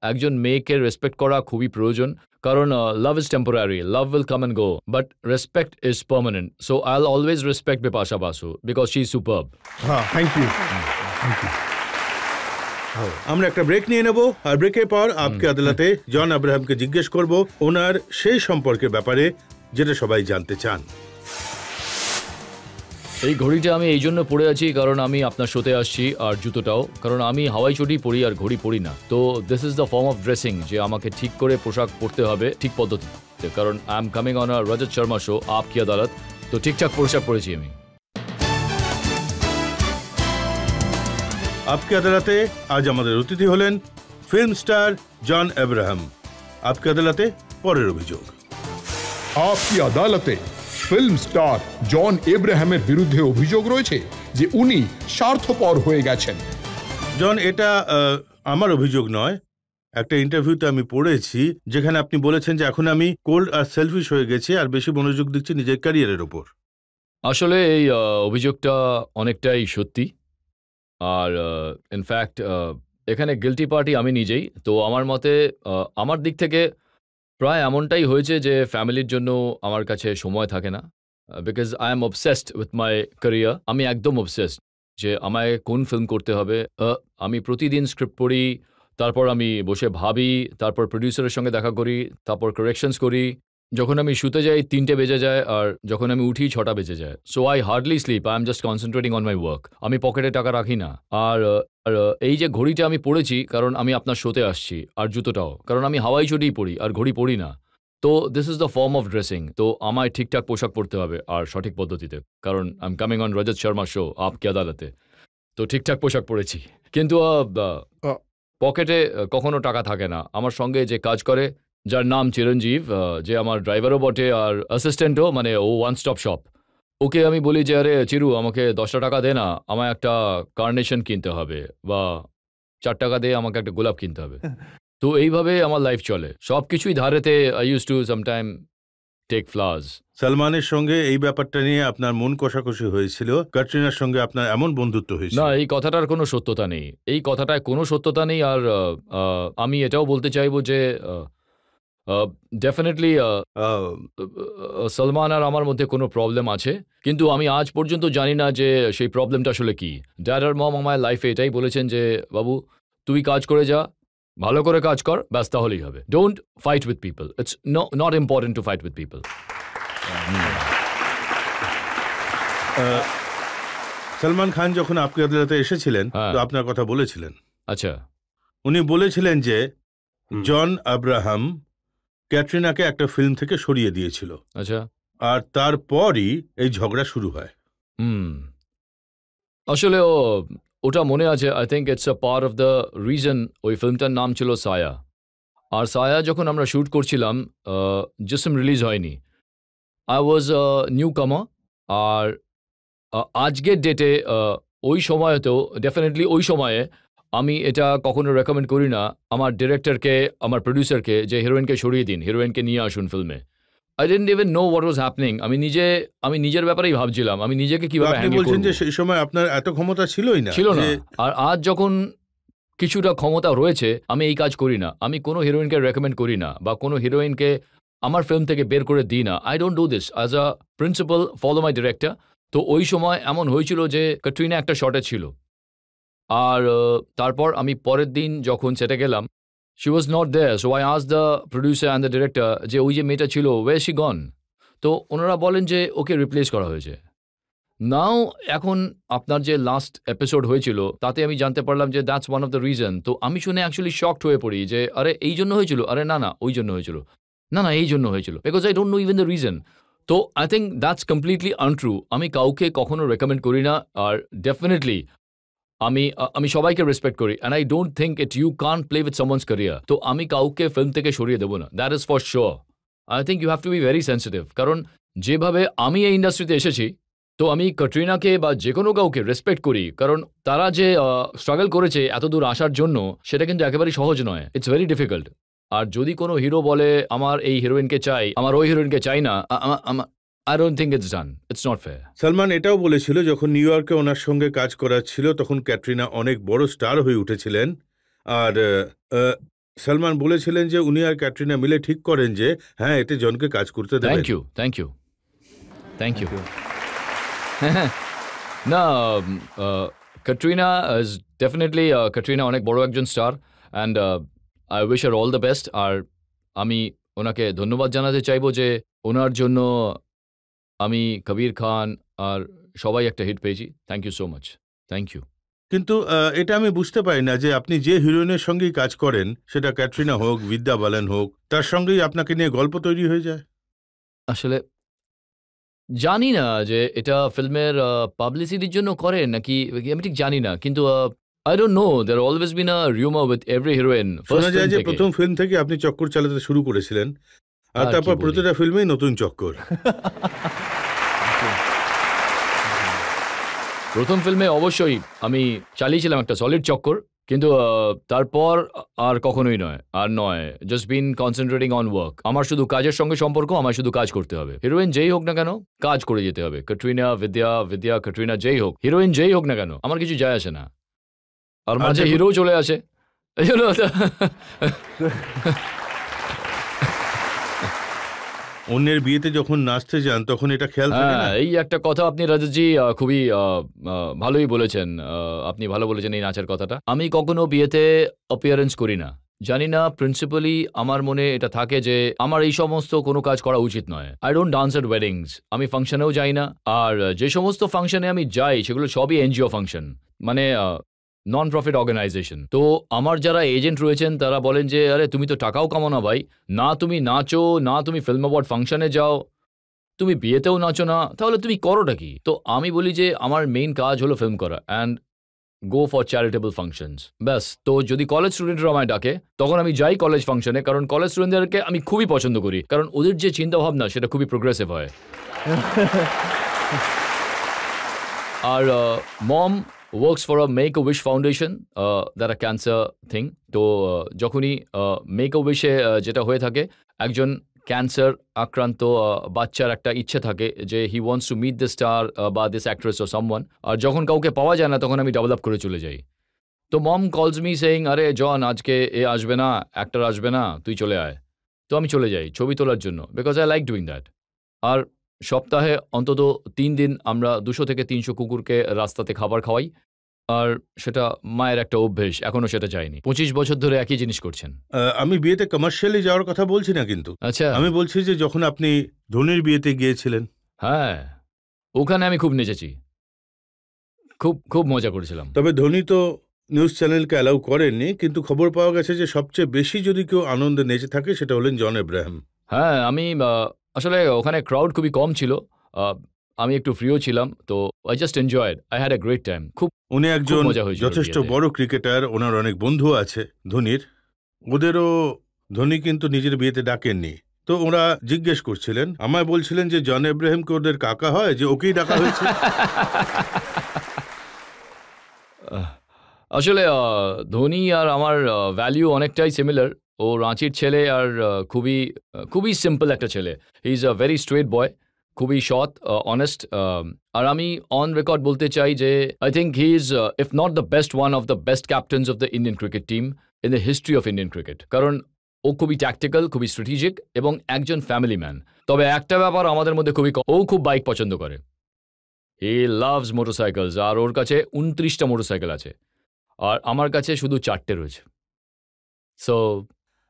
একজন মেয়েকে রেসপেক্ট করা খুবই প্রয়োজন, কারণ love is temporary, love will come and go, but respect is permanent. So I will always respect Bipasha Basu because she is superb. হ্যাঁ, থ্যাংক ইউ। আমরা একটা ব্রেক নিয়ে নেব, আর ব্রেকের পর আপকে আদালতে জন আব্রাহামকে জিজ্ঞেস করব ওনার সেই সম্পর্কের ব্যাপারে যেটা সবাই জানতে চান। এই ঘড়িটা আমি এই জন্য পরে আছি কারণ আমি আপনার শোতে আসছি, আর জুতোটাও, কারণ আমি হাওয়াই চটি পরি আর ঘড়ি পরি না। তো this is the form of dressing, যে আমাকে ঠিক করে পোশাক পরতে হবে ঠিক পদ্ধতিতে, কারণ I am coming on a Rajat Sharma show, up কি আদালত। তো ঠিকঠাক পোশাক পরেছি আমি। আপকে আদালতে আজ আমাদের অতিথি হলেন ফিল্ম স্টার জন আব্রাহাম। আপকে আদালতে পরের অভিযোগ। আপকি আদালতে ফিল্ম স্টার জন এব্রাহামের বিরুদ্ধে অভিযোগ রয়েছে যে উনি স্বার্থপর হয়ে গেছেন। জন, এটা আমার অভিযোগ নয়, একটা ইন্টারভিউতে আমি পড়েছি যেখানে আপনি বলেছেন যে এখন আমি কোল্ড আর সেলফিশ হয়ে গেছি আর বেশি মনোযোগ দিচ্ছি নিজের ক্যারিয়ারের ওপর। আসলে এই অভিযোগটা অনেকটাই সত্যি, আর ইনফ্যাক্ট এখানে গিল্টি পার্টি আমি নিজেই। তো আমার মতে আমার দিক থেকে প্রায় এমনটাই হয়েছে যে ফ্যামিলির জন্য আমার কাছে সময় থাকে না, because I am obsessed with my career. আমি একদম অবসেসড যে আমায় কোন ফিল্ম করতে হবে। আমি প্রতিদিন স্ক্রিপ্ট পড়ি, তারপর আমি বসে ভাবি, তারপর প্রডিউসারের সঙ্গে দেখা করি, তারপর কারেকশনস করি। যখন আমি শুতে যাই 3টে বেজে যায়, আর যখন আমি উঠি 6টা বেজে যায়। So I hardly sleep, I am just concentrating on my work. আমি পকেটে টাকা রাখি না। আর এই যে ঘড়িটা আমি পড়েছি কারণ আমি আপনার শোতে আসছি, আর জুতোটাও কারণ আমি হাওয়াই চটিই পরি আর ঘড়ি পরি না। তো this is the form of dressing. তো আমায় ঠিকঠাক পোশাক পরতে হবে আর সঠিক পদ্ধতিতে, কারণ I am coming on Rajat Sharma show, up কি আদালতে। তো ঠিকঠাক পোশাক পরেছি, কিন্তু পকেটে কখনো টাকা থাকে না। আমার সঙ্গে যে কাজ করে, যার নাম চিরঞ্জীব, যে আমার ড্রাইভারও বটে আর অ্যাসিস্ট্যান্টও, মানে ও ওয়ান স্টপ শপ, ওকে আমি বলি যে আরে চিরু আমাকে 10টা টাকা দে না, আমায় একটা কার্নেশন কিনতে হবে, বা 4 টাকা দিয়ে আমাকে একটা গোলাপ কিনতে হবে। তো এইভাবে আমার লাইফ চলে, সব কিছুই ধারেতে। I used to sometime take flowers. সালমানের সঙ্গে এই ব্যাপারটা নিয়ে আপনার মন কষাকষি হয়েছিল, ক্যাটরিনার সঙ্গে আপনার এমন বন্ধুত্ব হয়েছিল। না, এই কথাটার কোনো সত্যতা নেই, এই কথাটায় কোনো সত্যতা নেই। আর আমি এটাও বলতে চাইবো যে ডেফিনেটলি সলমান আর আমার মধ্যে কোনো প্রবলেম আছে, কিন্তু আমি আজ পর্যন্ত জানি না যে সেই প্রবলেমটা আসলে কি। ড্যাড আর মম আমার লাইফে এটাই বলেছেন যে বাবু তুই কাজ করে যা, ভালো করে কাজ কর, ব্যাস তাহলেই হবে। Don't fight with people, it's not important to fight with people. Salman Khan যখন আপকে আদালতে এসেছিলেন তো আপনার কথা বলেছিলেন। আচ্ছা, উনি বলেছিলেন যে জন আব্রাহাম ক্যাটরিনাকে একটা ফিল্ম থেকে সরিয়ে দিয়েছিল। আচ্ছা। আর তারপরই এই ঝগড়া শুরু হয়। আসলে ওটা মনে আছে। I think it's a part of the reason. ওই ফিল্মটার নাম ছিল সায়া। আর সায়া যখন আমরা শ্যুট করছিলাম, জিসম রিলিজ হয়নি। আই ওয়াজ নিউ কামার। আর আজকের ডেটে ওই সময়তেও ডেফিনেটলি ওই সময়ে আমি এটা কখনো রেকমেন্ড করি না আমার ডিরেক্টরকে, আমার প্রডিউসারকে, যে হিরোইনকে সরিয়ে দিন, হিরোইনকে নিয়ে আসুন ফিল্মে। I didn't even know what was happening. আমি নিজের ব্যাপারেই ভাবছিলাম, আমি নিজেকে কিভাবে হ্যান্ডেল করব। আপনি বলছেন যে সেই সময় আপনার এত ক্ষমতা ছিল না। আর আজ যখন কিছুটা ক্ষমতা রয়েছে, আমি এই কাজ করি না। আমি কোনো হিরোইনকে রেকমেন্ড করি না, বা কোনো হিরোইনকে আমার ফিল্ম থেকে বের করে দিই না। I don't do this as a principal, follow my director. তো ওই সময় এমন হয়েছিল যে ক্যাটরিনা একটা শর্টে ছিল, আর তারপর আমি পরের দিন যখন সেটে গেলাম, she was not there. So I asked the producer and the director যে ওই যে মেয়েটা ছিল, ওয়ে শি গন? তো ওনারা বলেন যে ওকে রিপ্লেস করা হয়েছে। নাও এখন আপনার যে লাস্ট এপিসোড হয়েছিল তাতে আমি জানতে পারলাম যে that's one of the reason. তো আমি শুনে অ্যাকচুয়ালি শকড হয়ে পড়ি যে আরে এই জন্য হয়েছিল, আরে না ওই জন্য হয়েছিল, না এই জন্য হয়েছিল, because I don't know even the reason. তো I think that's completely untrue. আমি কাউকে কখনো রেকমেন্ড করি না, আর ডেফিনেটলি আমি সবাইকে রেসপেক্ট করি, and I don't think it you can play with someone's career. তো আমি কাউকে ফিল্ম থেকে সরিয়ে দেবো না, that is for sure. I think you have to be very sensitive, কারণ যেভাবে আমি এই ইন্ডাস্ট্রিতে এসেছি, তো আমি ক্যাটরিনাকে বা যে কোনো কাউকে রেসপেক্ট করি, কারণ তারা যে স্ট্রাগল করেছে এত দূর আসার জন্য, সেটা কিন্তু একেবারেই সহজ নয়। It's very difficult. আর যদি কোনো হিরো বলে আমার এই হিরোইনকে চাই, আমার ওই হিরোইনকে চাই না, I don't think it's done. It's not fair. Salman এটাও বলেছিল যখন নিউ ইয়র্কে ওনার সঙ্গে কাজ করার ছিল তখন ক্যাটরিনা অনেক বড় স্টার হয়ে উঠেছিলেন, আর সলমান বলেছিলেন যে উনি আর ক্যাটরিনা মিলে ঠিক করেন যে হ্যাঁ এতে জনকে কাজ করতে দেবেন। থ্যাংক ইউ না, ক্যাটরিনা ইজ ডেফিনেটলি ক্যাটরিনা অনেক বড় একজন star and I wish her all the best. আর আমি ওনাকে ধন্যবাদ জানাতে চাইবো যে ওনার জন্য আমি কবির খান আর সবাই একটা হিট পেয়েছি। Thank you so much. Thank you. কিন্তু এটা আমি বুঝতে পারি না যে আপনি যে হিরোইনের সঙ্গেই কাজ করেন, সেটা ক্যাটরিনা হোক, বিদ্যা বালান হোক, তার সঙ্গেই আপনাকে নিয়ে গল্প তৈরি হয়ে যায়। আসলে জানি না যে এটা ফিল্মের পাবলিসিটির জন্য করে নাকি, আমি ঠিক জানি না, কিন্তু I don't know, there always been a rumour with every heroine. শোনা যায় যে প্রথম ফিল্ম থেকে আপনি চক্কর চালাতে শুরু করেছিলেন, আর তারপর প্রতিটা ফিল্মেই নতুন চক্কর। প্রথম ফিল্মে অবশ্যই আমি চালিয়েছিলাম একটা সলিড চক্কর, কিন্তু তারপর আর কখনোই নয়, just bin concentrating on work. আমার শুধু কাজের সঙ্গে সম্পর্ক, আমার শুধু কাজ করতে হবে। হিরোইন যেই হোক না কেন কাজ করে যেতে হবে। ক্যাটরিনা, বিদ্যা ক্যাটরিনা যেই হোক, হিরোইন যেই হোক না কেন, আমার কিছু যায় আসে না। আর মাঝে হিরো চলে আসে। অন্যের বিয়েতে যখন নাচতে যান তখন এটা খেয়াল থাকে না? এই একটা কথা আপনি রাজতজি খুবই ভালোই বলেছেন। আপনি ভালো বলেছেন এই নাচের কথাটা। আমি কখনো বিয়েতে অপিয়ারেন্স করি না। জানি না, প্রিন্সিপালি আমার মনে এটা থাকে যে আমার এই সমস্ত কোনো কাজ করা উচিত নয়। I don't dance at weddings. আমি ফাংশনেও যাই না, আর যে সমস্ত ফাংশনে আমি যাই সেগুলো সবই এনজিও ফাংশন, মানে নন প্রফিট অর্গানাইজেশন। তো আমার যারা এজেন্ট রয়েছেন তারা বলেন যে আরে তুমি তো টাকাও কামাও না ভাই, না তুমি নাচো, না তুমি ফিল্ম অ্যাওয়ার্ড ফাংশনে যাও, তুমি বিয়েতেও নাচো না, তাহলে তুমি করোটা কি? তো আমি বলি যে আমার মেইন কাজ হলো ফিল্ম করা and go for charitable functions, ব্যাস। তো যদি কলেজ স্টুডেন্টরা আমায় ডাকে তখন আমি যাই কলেজ ফাংশনে, কারণ কলেজ স্টুডেন্টদেরকে আমি খুবই পছন্দ করি, কারণ ওদের যে চিন্তাভাবনা সেটা খুবই প্রোগ্রেসিভ হয়। আর মম works for a Make-A-Wish Foundation, that a cancer thing. তো যখনই Make-A-Wish-এ যেটা হয়ে থাকে, একজন ক্যান্সার আক্রান্ত বাচ্চার একটা ইচ্ছে থাকে যে he wants to meet the star বা দিস অ্যাক্ট্রেস অর সামওয়ান, আর যখন কাউকে পাওয়া যায় না তখন আমি ডেভেলপ করে চলে যাই। তো মম কলস মি সেইং, আরে জন আজকে এ আসবে না, অ্যাক্টর আসবে না, তুই চলে আয়। তো আমি চলে যাই ছবি তোলার জন্য, because I like doing that. আর সপ্তাহে অন্তত 3 দিন আমরা 200 থেকে 300 কুকুরকে রাস্তাতে খাবার খাওয়াই, আর সেটা মায়ের একটা অভ্যেস, এখনো সেটা যায়নি। 25 বছর ধরে একই জিনিস করছেন। আমি বিয়েতে কমার্শিয়ালি যাওয়ার কথা বলছি না, কিন্তু আচ্ছা, আমি বলছি যে যখন আপনি ধোনির বিয়েতে গিয়েছিলেন, হ্যাঁ ওখানে আমি খুব নেচেছি, খুব মজা করেছিলাম। তবে ধোনি তো নিউজ চ্যানেলকে অ্যালাউ করেননি, কিন্তু খবর পাওয়া গেছে যে সবচেয়ে বেশি যদি কেউ আনন্দে নেচে থাকে সেটা হলেন জন আব্রাহাম। হ্যাঁ, আমি আসলে ওখানে ক্রাউড খুবই কম ছিল, আমি একটু ফ্রিও ছিলাম, তো I just enjoyed, I had a great time. উনি একজন মজা হয়েছিল যথেষ্ট বিয়েতে। বড় ক্রিকেটার, ওনার অনেক বন্ধু আছে ধোনির, ওদেরও ধোনি কিন্তু নিজের বিয়েতে ডাকেননি। তো ওরা জিজ্ঞেস করছিলেন, আমায় বলছিলেন যে জন আব্রাহামকে ওদের কাকা হয়, যে ওকেই ডাকা হয়েছে। আসলে ধোনি আর আমার ভ্যালিউ অনেকটাই সিমিলার। ও রাঁচির ছেলে আর খুবই সিম্পল একটা ছেলে। He is a very straight boy, খুবই সৎ, অনেস্ট। আর আমি অন রেকর্ড বলতে চাই যে I think he is if not the best one of the best captain's of the Indian cricket team in the history of Indian cricket. কারণ ও খুবই ট্যাকটিক্যাল, খুবই স্ট্র্যাটেজিক এবং একজন ফ্যামিলি ম্যান। তবে একটা ব্যাপার আমাদের মধ্যে ও খুব বাইক পছন্দ করে। হি লাভস মোটরসাইকেলস, আর ওর কাছে 29টা মোটরসাইকেল আছে, আর আমার কাছে শুধু 4টে রয়েছে। সো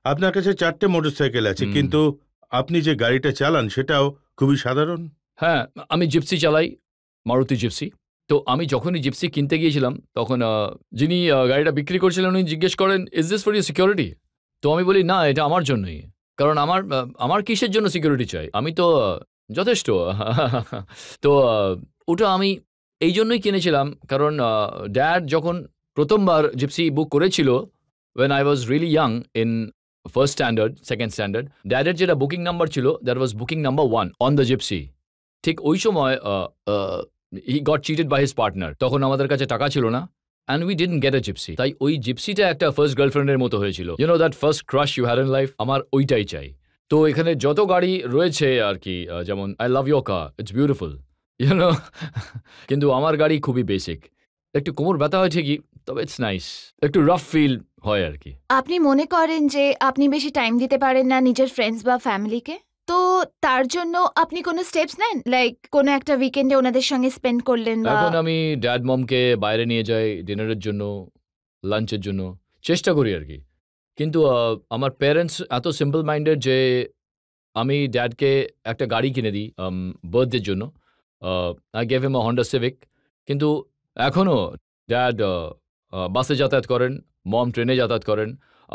আপনার কাছে 4টে মোটরসাইকেল আছে, কিন্তু আপনি যে গাড়িটা চালান সেটাও খুবই সাধারণ। হ্যাঁ, আমি জিপসি চালাই, মারুতি জিপসি। তো আমি যখনই জিপসি কিনতে গিয়েছিলাম তখন যিনি গাড়িটা বিক্রি করছিলেন উনি জিজ্ঞেস করেন, is this for your security? তো আমি বলি না, এটা আমার জন্যই। কারণ আমার কিসের জন্য সিকিউরিটি চাই, আমি তো যথেষ্ট। তো ওটা আমি এই জন্যই কিনেছিলাম, কারণ ড্যাড যখন প্রথমবার জিপসি বুক করেছিল, when I was really young in first standard, second standard, ড্যাডের যেটা বুকিং নাম্বার ছিল, that was booking number 1 on the Gypsy. ঠিক ওই সময় he got cheated by his partner. তখন আমাদের কাছে টাকা ছিল না, and we didn't get a Gypsy. তাই ওই জিপসিটা একটা ফার্স্ট গার্লফ্রেন্ডের মতো হয়েছিল। You know that first crush you had in life, আমার ওইটাই চাই। তো এখানে যত গাড়ি রয়েছে আর কি, যেমন I love your car, it's beautiful, you know, কিন্তু আমার গাড়ি খুবই বেসিক। একটু কোমর ব্যথা হয় ঠিকই, তবে ইটস নাইস, একটু রাফ ফিল হয় আর কি। আপনি মনে করেন যে আপনি বেশি টাইম দিতে পারেন না নিজের ফ্রেন্ডস বা ফ্যামিলিকে, তো তার জন্য আপনি কোনো স্টেপস নেন, লাইক কোনো একটা উইকেন্ডে ওনাদের সঙ্গে স্পেন্ড করলেন বা? এখন আমি ড্যাড মমকে বাইরে নিয়ে যাই ডিনারের জন্য, লাঞ্চের জন্য, চেষ্টা করি আর কি। কিন্তু আমার প্যারেন্টস এত সিম্পল মাইন্ডেড যে আমি ড্যাডকে একটা গাড়ি কিনে দিই বার্থডের জন্য। I gave him a Honda civic. কিন্তু এখনও ড্যাড বাসে যাতায়াত করেন, মম ট্রেনে যাতায়াত করেন,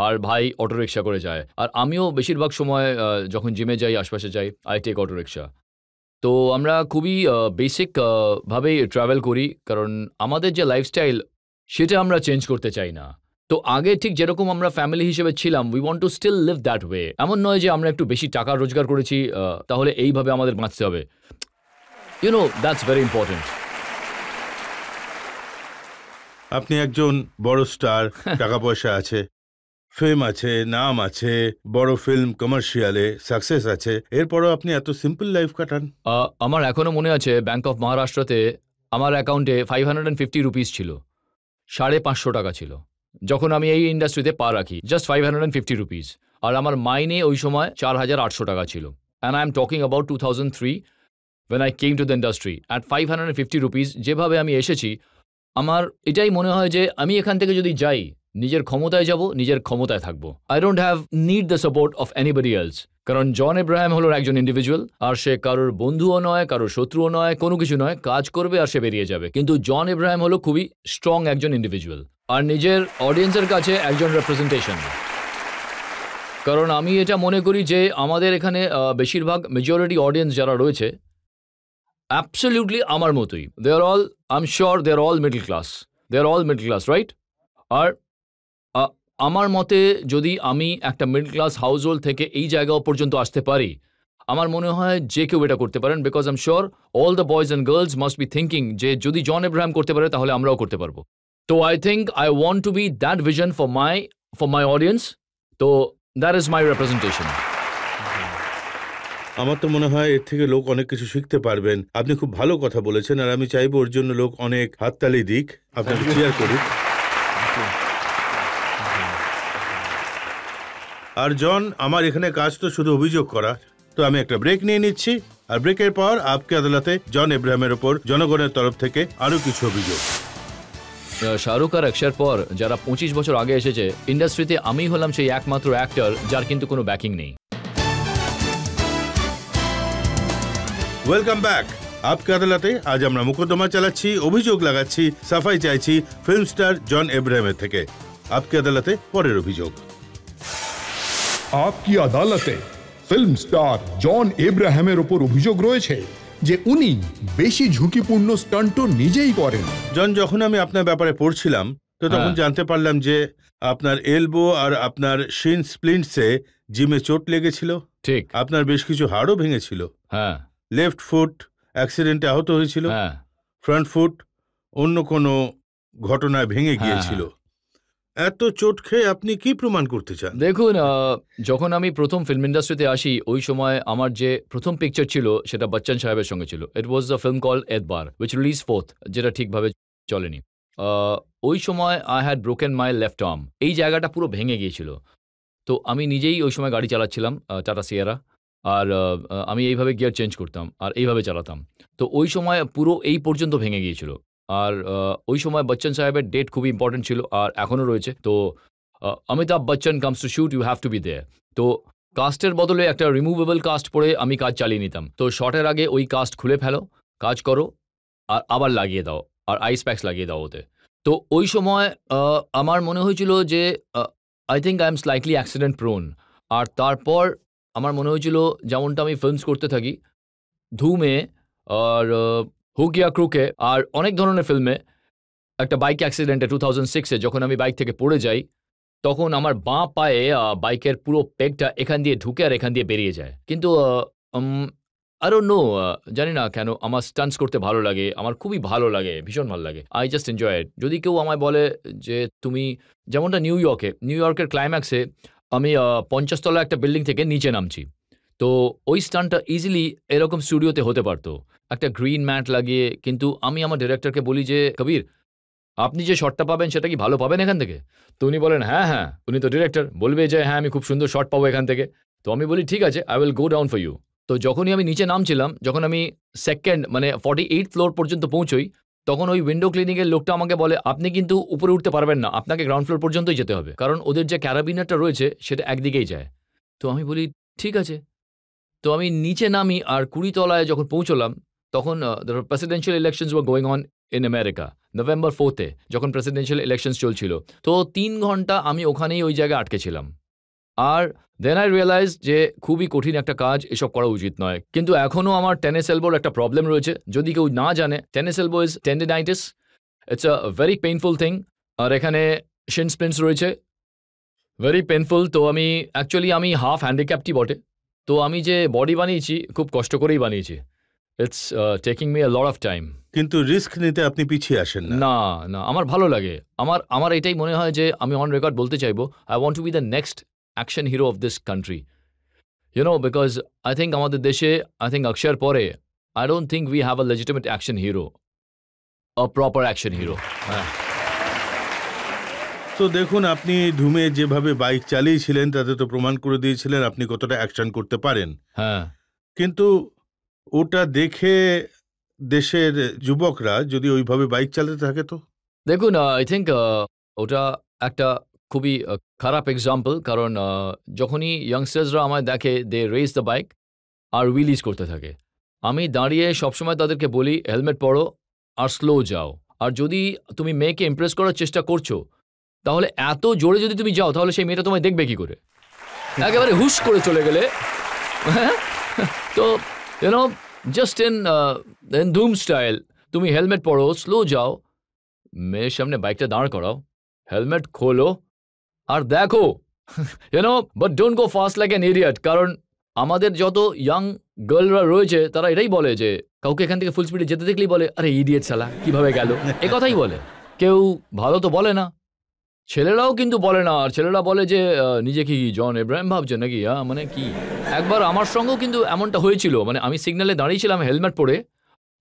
আর ভাই অটোরিকশা করে যায়। আর আমিও বেশিরভাগ সময় যখন জিমে যাই, আশপাশে যাই, আই টেক অটোরিকশা। তো আমরা খুবই বেসিক ভাবেই ট্রাভেল করি, কারণ আমাদের যে লাইফস্টাইল সেটা আমরা চেঞ্জ করতে চাই না। তো আগে ঠিক যেরকম আমরা ফ্যামিলি হিসেবে ছিলাম, we want to still live that way. এমন নয় যে আমরা একটু বেশি টাকা রোজগার করেছি তাহলে এইভাবে আমাদের বাঁচতে হবে। You know, that's very important. আপনি একজন বড় স্টার, টাকা পয়সা আছে, ফেম আছে, নাম আছে, বড় ফিল্ম কমার্শিয়ালে সাকসেস আছে, এরপরও আপনি এত সিম্পল লাইফ কাটান। আমার এখনও মনে আছে ব্যাংক অফ মহারাষ্ট্রতে আমার অ্যাকাউন্টে 550 রুপিস ছিল, 550 টাকা ছিল যখন আমি এই ইন্ডাস্ট্রিতে পা রাখি, জাস্ট 550 রুপিস। আর আমার মাইনে ওই সময় 4800 টাকা ছিল। And I am talking about 2003 when I came to the industry at 550 rupees। যেভাবে আমি এসেছি, আমার এটাই মনে হয় যে আমি এখান থেকে যদি যাই, নিজের ক্ষমতায় যাব, নিজের ক্ষমতায় থাকবো। I don't have need the support of anybody else. কারণ জন এব্রাহাম হলো একজন ইন্ডিভিজুয়াল, আর সে কারোর বন্ধুও নয়, কারোর শত্রুও নয়, কোনো কিছু নয়, কাজ করবে আর সে বেরিয়ে যাবে। কিন্তু জন এব্রাহাম হলো খুবই স্ট্রং একজন ইন্ডিভিজুয়াল, আর নিজের অডিয়েন্সের কাছে একজন রিপ্রেজেন্টেশন। কারণ আমি এটা মনে করি যে আমাদের এখানে বেশিরভাগ মেজরিটি অডিয়েন্স যারা রয়েছে অ্যাবসলিউটলি আমার মতোই। They are all, I am sure they are all middle class, they are all middle class, right? আর আমার মতে যদি আমি একটা মিডল ক্লাস হাউস হোল্ড থেকে এই জায়গা পর্যন্ত আসতে পারি, আমার মনে হয় যে কেউ এটা করতে পারেন। Because I am sure all the boys and girls must be thinking যে যদি জন এব্রাহাম করতে পারে তাহলে আমরাও করতে পারবো। তো I think I want to be that vision for my audience. তো দ্যাট ইজ মাই রিপ্রেজেন্টেশন। আমার তো মনে হয় এর থেকে লোক অনেক কিছু শিখতে পারবেন। আপনি খুব ভালো কথা বলেছেন, আর আমি চাইবো ওর জন্য লোক অনেক হাততালি দিক, আপনাকে চেয়ার করুক। আর জন, আমার এখানে কাজ তো শুধু অভিযোগ করা, তো আমি একটা ব্রেক নিয়ে নিচ্ছি, আর ব্রেকের পর আপকে আদালতে জন এব্রাহামের ওপর জনগণের তরফ থেকে আরো কিছু অভিযোগ। শাহরুখ আর অক্ষয়ের পর যারা 25 বছর আগে এসেছে ইন্ডাস্ট্রিতে, আমি হলাম সেই একমাত্র অ্যাক্টর যার কিন্তু কোনো ব্যাকিং নেই। Welcome back. আপকে আদালতে আজ আমরা মোকদ্দমা চালাচ্ছি, অভিযোগ লাগাচ্ছি, সাফাই চাইছি ফিল্ম স্টার জন এব্রাহামের থেকে। আপকে আদালতে পরের অভিযোগ। আপকি আদালতে ফিল্ম স্টার জন এব্রাহামের ওপর অভিযোগ রয়েছে যে উনি বেশি ঝুঁকিপূর্ণ স্টান্টও নিজেই করেন। জন, যখন আমি আপনার ব্যাপারে পড়ছিলাম তো তখন জানতে পারলাম যে আপনার এলবো আর আপনার শিন স্প্লিন্টসে জিমে চোট লেগেছিল। ঠিক। আপনার বেশ কিছু হাড়ও ভেঙেছিল। হ্যাঁ। লেফট ফুট অ্যাক্সিডেন্টে আহত হয়েছিল। হ্যাঁ। ফ্রন্ট ফুট অন্য কোনো ঘটনায় ভেঙে গিয়েছিল। এত চোট খেয়ে আপনি কি প্রমাণ করতে চান? দেখুন, যখন আমি প্রথম ফিল্ম ইন্ডাস্ট্রিতে আসি, ওই সময় আমার যে প্রথম পিকচার ছিল সেটা বচ্চন সাহেবের সঙ্গে ছিল। ইট ওয়াজ আ ফিল্ম কল এতবার, উইচ রিলিজ 4th, যেটা ঠিকভাবে চলেনি। ওই সময় I had broken my left arm. এই জায়গাটা পুরো ভেঙে গিয়েছিল। তো আমি নিজেই ওই সময় গাড়ি চালাচ্ছিলাম, টাটা সিয়েরা, আর আমি এইভাবে গিয়ার চেঞ্জ করতাম আর এইভাবে চালাতাম। তো ওই সময় পুরো এই পর্যন্ত ভেঙে গিয়েছিল। আর ওই সময় বচ্চন সাহেবের ডেট খুবই ইম্পর্টেন্ট ছিল, আর এখনও রয়েছে। তো Amitabh Bachchan comes to shoot, you have to be there. তো কাস্টের বদলে একটা রিমুভেবল কাস্ট পরে আমি কাজ চালিয়ে নিতাম। তো শটের আগে ওই কাস্ট খুলে ফেলো, কাজ করো, আর আবার লাগিয়ে দাও, আর আইস প্যাক্স লাগিয়ে দাও ওতে। তো ওই সময় আমার মনে হয়েছিল যে I think I am slightly accident prone. আর তারপর আমার মনে হয়েছিল, যেমনটা আমি ফিল্মস করতে থাকি, ধুমে আর হুকিয়া ক্রুকে আর অনেক ধরনের ফিল্মে, একটা বাইক অ্যাক্সিডেন্টে 2006-এ যখন আমি বাইক থেকে পড়ে যাই, তখন আমার বাঁ পায়ে বাইকের পুরো পেগটা এখান দিয়ে ঢুকে আর এখান দিয়ে বেরিয়ে যায়। কিন্তু আই ডোন্ট নো, জানি না কেন আমার স্টান্টস করতে ভালো লাগে, আমার খুবই ভালো লাগে, ভীষণ ভালো লাগে। I just enjoy it. যদি কেউ আমায় বলে যে তুমি, যেমনটা নিউ ইয়র্কের ক্লাইম্যাক্সে আমি 50 তলা একটা বিল্ডিং থেকে নিচে নামছি, তো ওই স্টান্টটা ইজিলি এরকম স্টুডিওতে হতে পারতো, একটা গ্রিন ম্যাট লাগিয়ে। কিন্তু আমি আমার ডিরেক্টরকে বলি যে, কবির, আপনি যে শটটা পাবেন সেটা কি ভালো পাবেন এখান থেকে? তো উনি বলেন হ্যাঁ হ্যাঁ, উনি তো ডিরেক্টর, বলবে যে হ্যাঁ আমি খুব সুন্দর শট পাবো এখান থেকে। তো আমি বলি ঠিক আছে, I will go down for you. তো যখনই আমি নিচে নামছিলাম, যখন আমি সেকেন্ড মানে 48 ফ্লোর পর্যন্ত পৌঁছই, তখন ওই উইন্ডো ক্লিনিকের লোকটা আমাকে বলে আপনি কিন্তু উপরে উঠতে পারবেন না, আপনাকে গ্রাউন্ড ফ্লোর পর্যন্তই যেতে হবে, কারণ ওদের যে ক্যারাবিনারটা রয়েছে সেটা একদিকেই যায়। তো আমি বলি ঠিক আছে। তো আমি নিচে নামি আর 20 তলায় যখন পৌঁছলাম, তখন presidential elections were going on in America, November 4 যখন প্রেসিডেন্সিয়াল ইলেকশনস চলছিল। তো 3 ঘন্টা আমি ওখানেই ওই জায়গায় আটকে ছিলাম। আর দেন আই রিয়েলাইজ যে খুবই কঠিন একটা কাজ, এসব করা উচিত নয়। কিন্তু এখনও আমার টেনিস এলবোর একটা প্রবলেম রয়েছে। যদি কেউ না জানে, tennis elbow is tendinitis, it's a very painful thing. আর এখানে শিন স্প্লিন্টস রয়েছে, ভেরি পেইনফুল। তো আমি অ্যাকচুয়ালি আমি হাফ হ্যান্ডিক্যাপটি বটে। তো আমি যে বডি বানিয়েছি খুব কষ্ট করেই বানিয়েছি। It's taking me a lot of time. কিন্তু রিস্ক নিতে আপনি পিছিয়ে আসেন না। না না, আমার ভালো লাগে। আমার এটাই মনে হয় যে আমি অন রেকর্ড বলতে চাইবো, I want to be the next action hero of this country, you know, because I think আমাদের দেশে, আই থিঙ্ক অক্ষয়ের পরে, I don't think we have a legitimate action hero, a proper action hero. হ্যাঁ, তো দেখুন, আপনি ধুমে যেভাবে বাইক চালিয়েছিলেন তাতে তো প্রমাণ করে দিয়েছিলেন আপনি কতটা অ্যাকশন করতে পারেন। হ্যাঁ। কিন্তু ওটা দেখে দেশের যুবকরা যদি ওইভাবে বাইক চালাতে থাকে তো? দেখুন, আই থিঙ্ক ওটা একটা খুবই খারাপ এক্সাম্পল, কারণ যখনই ইয়াংস্টার্সরা আমায় দেখে, দে রেস দ্য বাইক আর হুইলিজ করতে থাকে। আমি দাঁড়িয়ে সবসময় তাদেরকে বলি হেলমেট পরো আর স্লো যাও। আর যদি তুমি মেয়েকে ইমপ্রেস করার চেষ্টা করছো, তাহলে এত জোরে যদি তুমি যাও, তাহলে সেই মেয়েটা তোমায় দেখবে কি করে? একেবারে হুশ করে চলে গেলে, তো you know, just in Dhoom style, তুমি হেলমেট পরো, স্লো যাও, মেয়ের সামনে বাইকটা দাঁড় করাও, হেলমেট খোলো আর দেখো, you know, but don't go fast like an idiot. কারণ আমাদের যত ইয়াং গার্লরা রয়েছে তারা এটাই বলে যে কাউকে এখান থেকে ফুল স্পিডে যেতে দেখলেই বলে আরে ইডিয়েট শালা কিভাবে গেল, এ কথাই বলে। কেউ ভালো তো বলে না, ছেলেরাও কিন্তু বলে না। আর ছেলেরা বলে যে নিজে কি জন ইব্রাহিম ভাবছে নাকি, মানে কি। একবার আমার সঙ্গেও কিন্তু এমনটা হয়েছিল, মানে আমি সিগন্যালে দাঁড়িয়েছিলাম হেলমেট পরে,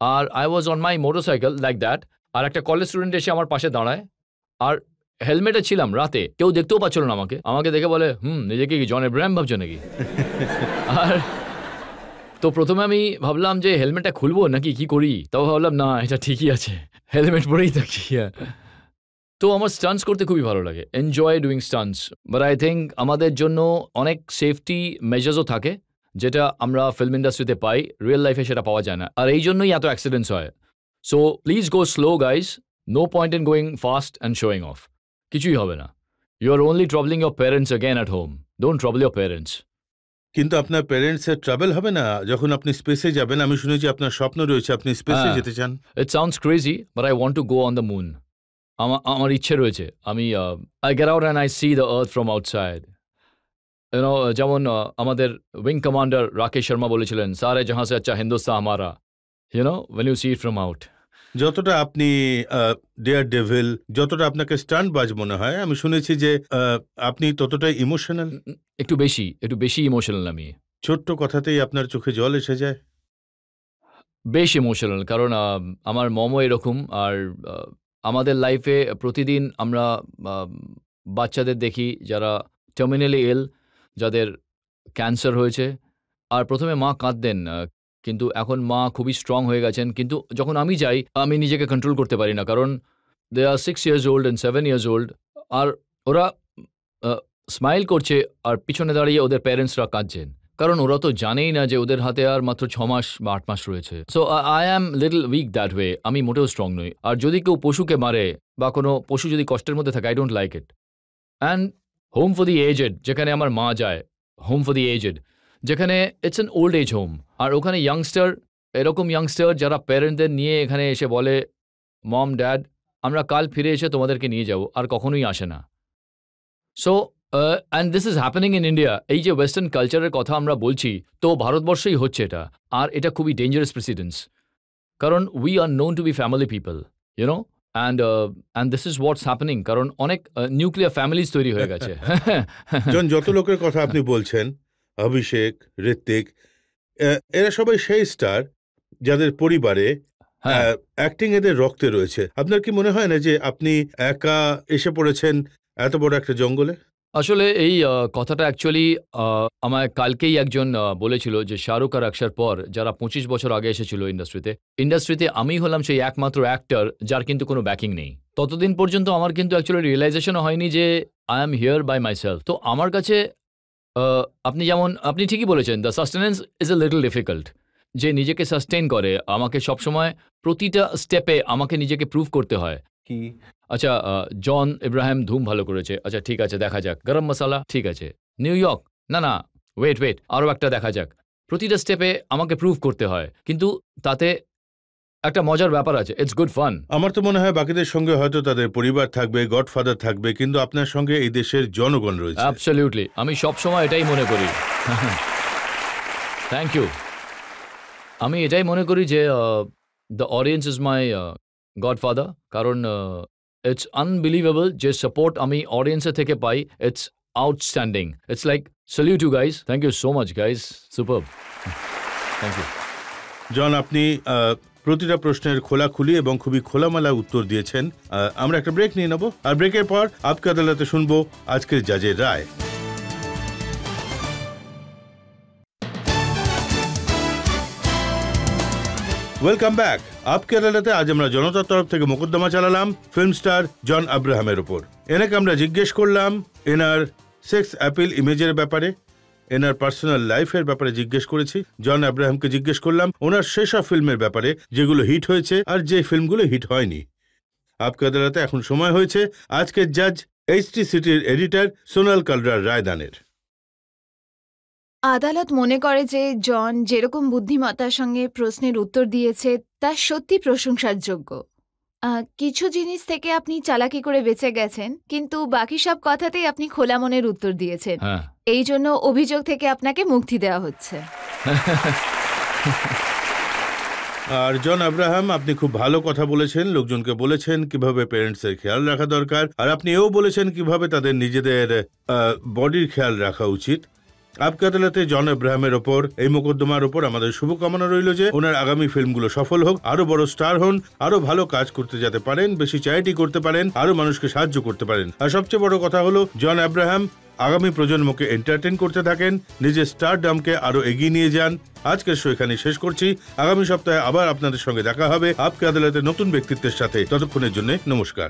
আর I was on my motorcycle like that, আর একটা কলেজ স্টুডেন্ট এসে আমার পাশে দাঁড়ায়, আর হেলমেটে ছিলাম রাতে, কেউ দেখতেও পাচ্ছিল না আমাকে দেখে বলে নিজেকে কি জন ইব্রাহিম ভাবছো নাকি। আর তো প্রথমে আমি ভাবলাম যে হেলমেটটা খুলবো নাকি কি করি, তাও ভাবলাম না, এটা ঠিকই আছে, হেলমেট পরেই থাকি। তো আমার স্টান্টস করতে খুবই ভালো লাগে, enjoy doing stunts. But I think আমাদের জন্য অনেক সেফটি মেজার্সও থাকে, যেটা আমরা ফিল্ম ইন্ডাস্ট্রিতে পাই, রিয়েল লাইফে সেটা পাওয়া যায় না। আর এই জন্যই এত অ্যাক্সিডেন্টস হয়। So please go slow guys, no point in going fast and showing off, কিছুই হবে না। You are only travelling your parents again at home, don't travel your parents. কিন্তু আপনার প্যারেন্টসের ট্রাভেল হবে না যখন আপনি স্পেসে যাবেন। আমি শুনেছি আপনার স্বপ্ন রয়েছে আপনি স্পেসে যেতে চান। It sounds crazy, but I want to go on the moon. আমার ইচ্ছে রয়েছে, আমি I get out and I see the earth from outside. You know, যেমন আমাদের উইং কমান্ডার রাকেশ শর্মা বলেছিলেন, সারে জাহাঁ সে আচ্ছা হিন্দুস্তান হামারা, you know, when you see it from out. যতটা আপনি ডেয়ার ডেভিল, যতটা আপনাকে স্টান্ট বাজ মনে হয়, আমি শুনেছি যে আপনি ততটাই ইমোশনাল। একটু বেশি ইমোশনাল আমি। ছোট্ট কথাতেই আপনার চোখে জল এসে যায়। বেশ ইমোশনাল, কারণ আমার মমও এরকম। আর আমাদের লাইফে প্রতিদিন আমরা বাচ্চাদের দেখি যারা টার্মিনালি ইল, যাদের ক্যান্সার হয়েছে। আর প্রথমে মা কাঁদতেন, কিন্তু এখন মা খুবই স্ট্রং হয়ে গেছেন। কিন্তু যখন আমি যাই, আমি নিজেকে কন্ট্রোল করতে পারি না, কারণ দে আর 6 years old and 7 years old, আর ওরা স্মাইল করছে আর পিছনে দাঁড়িয়ে ওদের প্যারেন্টসরা কাঁদছেন, কারণ ওরা তো জানেই না যে ওদের হাতে আর মাত্র 6 মাস বা 8 মাস রয়েছে। So I am little weak that way, আমি মোটেও স্ট্রং নই। আর যদি কেউ পশুকে মারে বা কোনো পশু যদি কষ্টের মধ্যে থাকে, I don't like it. And home for the aged, যেখানে আমার মা যায়, হোম ফর দি এজেড, যেখানে it's an old age home, আর ওখানে ইয়াংস্টার, এরকম ইয়াংস্টার যারা প্যারেন্টদের নিয়ে এখানে এসে বলে মম ড্যাড আমরা কাল ফিরে এসে তোমাদেরকে নিয়ে যাব, আর কখনোই আসে না। So and this is happening in India. এই যে ওয়েস্টার্ন কালচারের কথা আমরা বলছি, তো ভারতবর্ষেই হচ্ছে এটা, আর এটা খুবই ডেঞ্জারাস প্রেসিডেন্স, কারণ we are known to be family people, you know, and this is what's happening, কারণ অনেক নিউক্লিয়ার ফ্যামিলিজ তৈরি হয়ে গেছে। যত লোকের কথা আপনি বলছেন, অভিষেক, ঋত্বিক, এরা সবাই সেই স্টার যাদের পরিবারে হ্যাঁ অ্যাক্টিং এদের রক্তে রয়েছে। আপনার কি মনে হয় না যে আপনি একা এসে পড়েছেন এত বড় একটা জঙ্গলে? আসলে এই কথাটা অ্যাকচুয়ালি আমায় কালকেই একজন বলেছিল যে শাহরুখ আর অক্ষর পর যারা 25 বছর আগে এসেছিল ইন্ডাস্ট্রিতে আমি হলাম সেই একমাত্র অ্যাক্টর যার কিন্তু কোনো ব্যাকিং নেই। ততদিন পর্যন্ত আমার কিন্তু অ্যাকচুয়ালি রিয়েলাইজেশনও হয়নি যে I am here by myself. তো আমার কাছে আপনি ঠিকই বলেছেন, the sustenance is a little difficult. যে নিজেকে সাস্টেইন করে আমাকে সবসময় প্রতিটা স্টেপে আমাকে নিজেকে প্রুভ করতে হয়। কি আচ্ছা, জন ইব্রাহিম ধুম ভালো করেছে, আচ্ছা ঠিক আছে দেখা যাক। গরম মশালা ঠিক আছে। নিউ ইয়র্ক না ওয়েট আরও একটা দেখা যাক। প্রতিটা স্টেপে আমাকে প্রুভ করতে হয়, কিন্তু তাতে একটা মজার ব্যাপার আছে, ইটস গুড ফান। আমার তো মনে হয় বাকিদের সঙ্গে হয়তো তাদের পরিবার থাকবে, গডফাদার থাকবে, কিন্তু আপনার সঙ্গে এই দেশের জনগণ রয়েছে। অ্যাবসলিউটলি, আমি সবসময় এটাই মনে করি। Thank you. আমি এটাই মনে করি যে the audience is my godfather, কারণ ইটস আনবিলিভেবল যে সাপোর্ট আমি অডিয়েন্সের থেকে পাই। It's outstanding. It's like salute you guys, thank you so much guys, superb, thank you. John, আপনি প্রতিটা প্রশ্নের খোলাখুলি এবং খুবই খোলামেলা উত্তর দিয়েছেন। আমরা একটা ব্রেক নিয়ে নেব, আর ব্রেকের পর আপকে আদালতে শুনবো আজকের জাজের রায়। Welcome back. আপকে আদালতে আজ আমরা জনতার তরফ থেকে মোকদ্দমা চালালাম ফিল্ম স্টার জন আব্রাহামের ওপর। এনাকে আমরা জিজ্ঞেস করলাম এনার সেক্স অ্যাপিল ইমেজের ব্যাপারে, এনার পার্সোনাল লাইফের ব্যাপারে জিজ্ঞেস করেছি। জন আব্রাহামকে জিজ্ঞেস করলাম ওনার সেসব ফিল্মের ব্যাপারে যেগুলো হিট হয়েছে আর যে ফিল্মগুলো হিট হয়নি। আপকে আদালতে এখন সময় হয়েছে আজকের জাজ এইচটি সিটির এডিটর সোনাল কালরার রায়দানের। আদালত মনে করে যে জন যেরকম বুদ্ধিমত্তার সঙ্গে প্রশ্নের উত্তর দিয়েছে তা সত্যি প্রশংসার যোগ্য। কিছু জিনিস থেকে আপনি চালাকি করে বেঁচে গেছেন, কিন্তু বাকি সব কথাতেই আপনি খোলা মনের উত্তর দিয়েছেন। এই জন্য অভিযোগ থেকে আপনাকে মুক্তি দেওয়া হচ্ছে। আর জন আব্রাহাম, আপনি খুব ভালো কথা বলেছেন, লোকজনকে বলেছেন কিভাবে প্যারেন্টসের খেয়াল রাখা দরকার, আর আপনি এও বলেছেন কিভাবে তাদের নিজেদের বডির খেয়াল রাখা উচিত। আপকে আদালতে জন আব্রাহামের ওপর এই মোকদ্দমার ওপর আমাদের শুভকামনা রইল যে ওনার আগামী ফিল্মগুলো সফল হোক, আরো বড় স্টার হন, আরো ভালো কাজ করতে যেতে পারেন, বেশি চ্যারিটি করতে পারেন, আরো মানুষকে সাহায্য করতে পারেন। আর সবচেয়ে বড় কথা হলো জন আব্রাহাম আগামী প্রজন্মকে এন্টারটেইন করতে থাকেন, নিজের স্টারডামকে আরো এগিয়ে নিয়ে যান। আজকের শো এখানে শেষ করছি। আগামী সপ্তাহে আবার আপনাদের সঙ্গে দেখা হবে আপকে আদালতের নতুন ব্যক্তিত্বের সাথে। ততক্ষণের জন্য নমস্কার।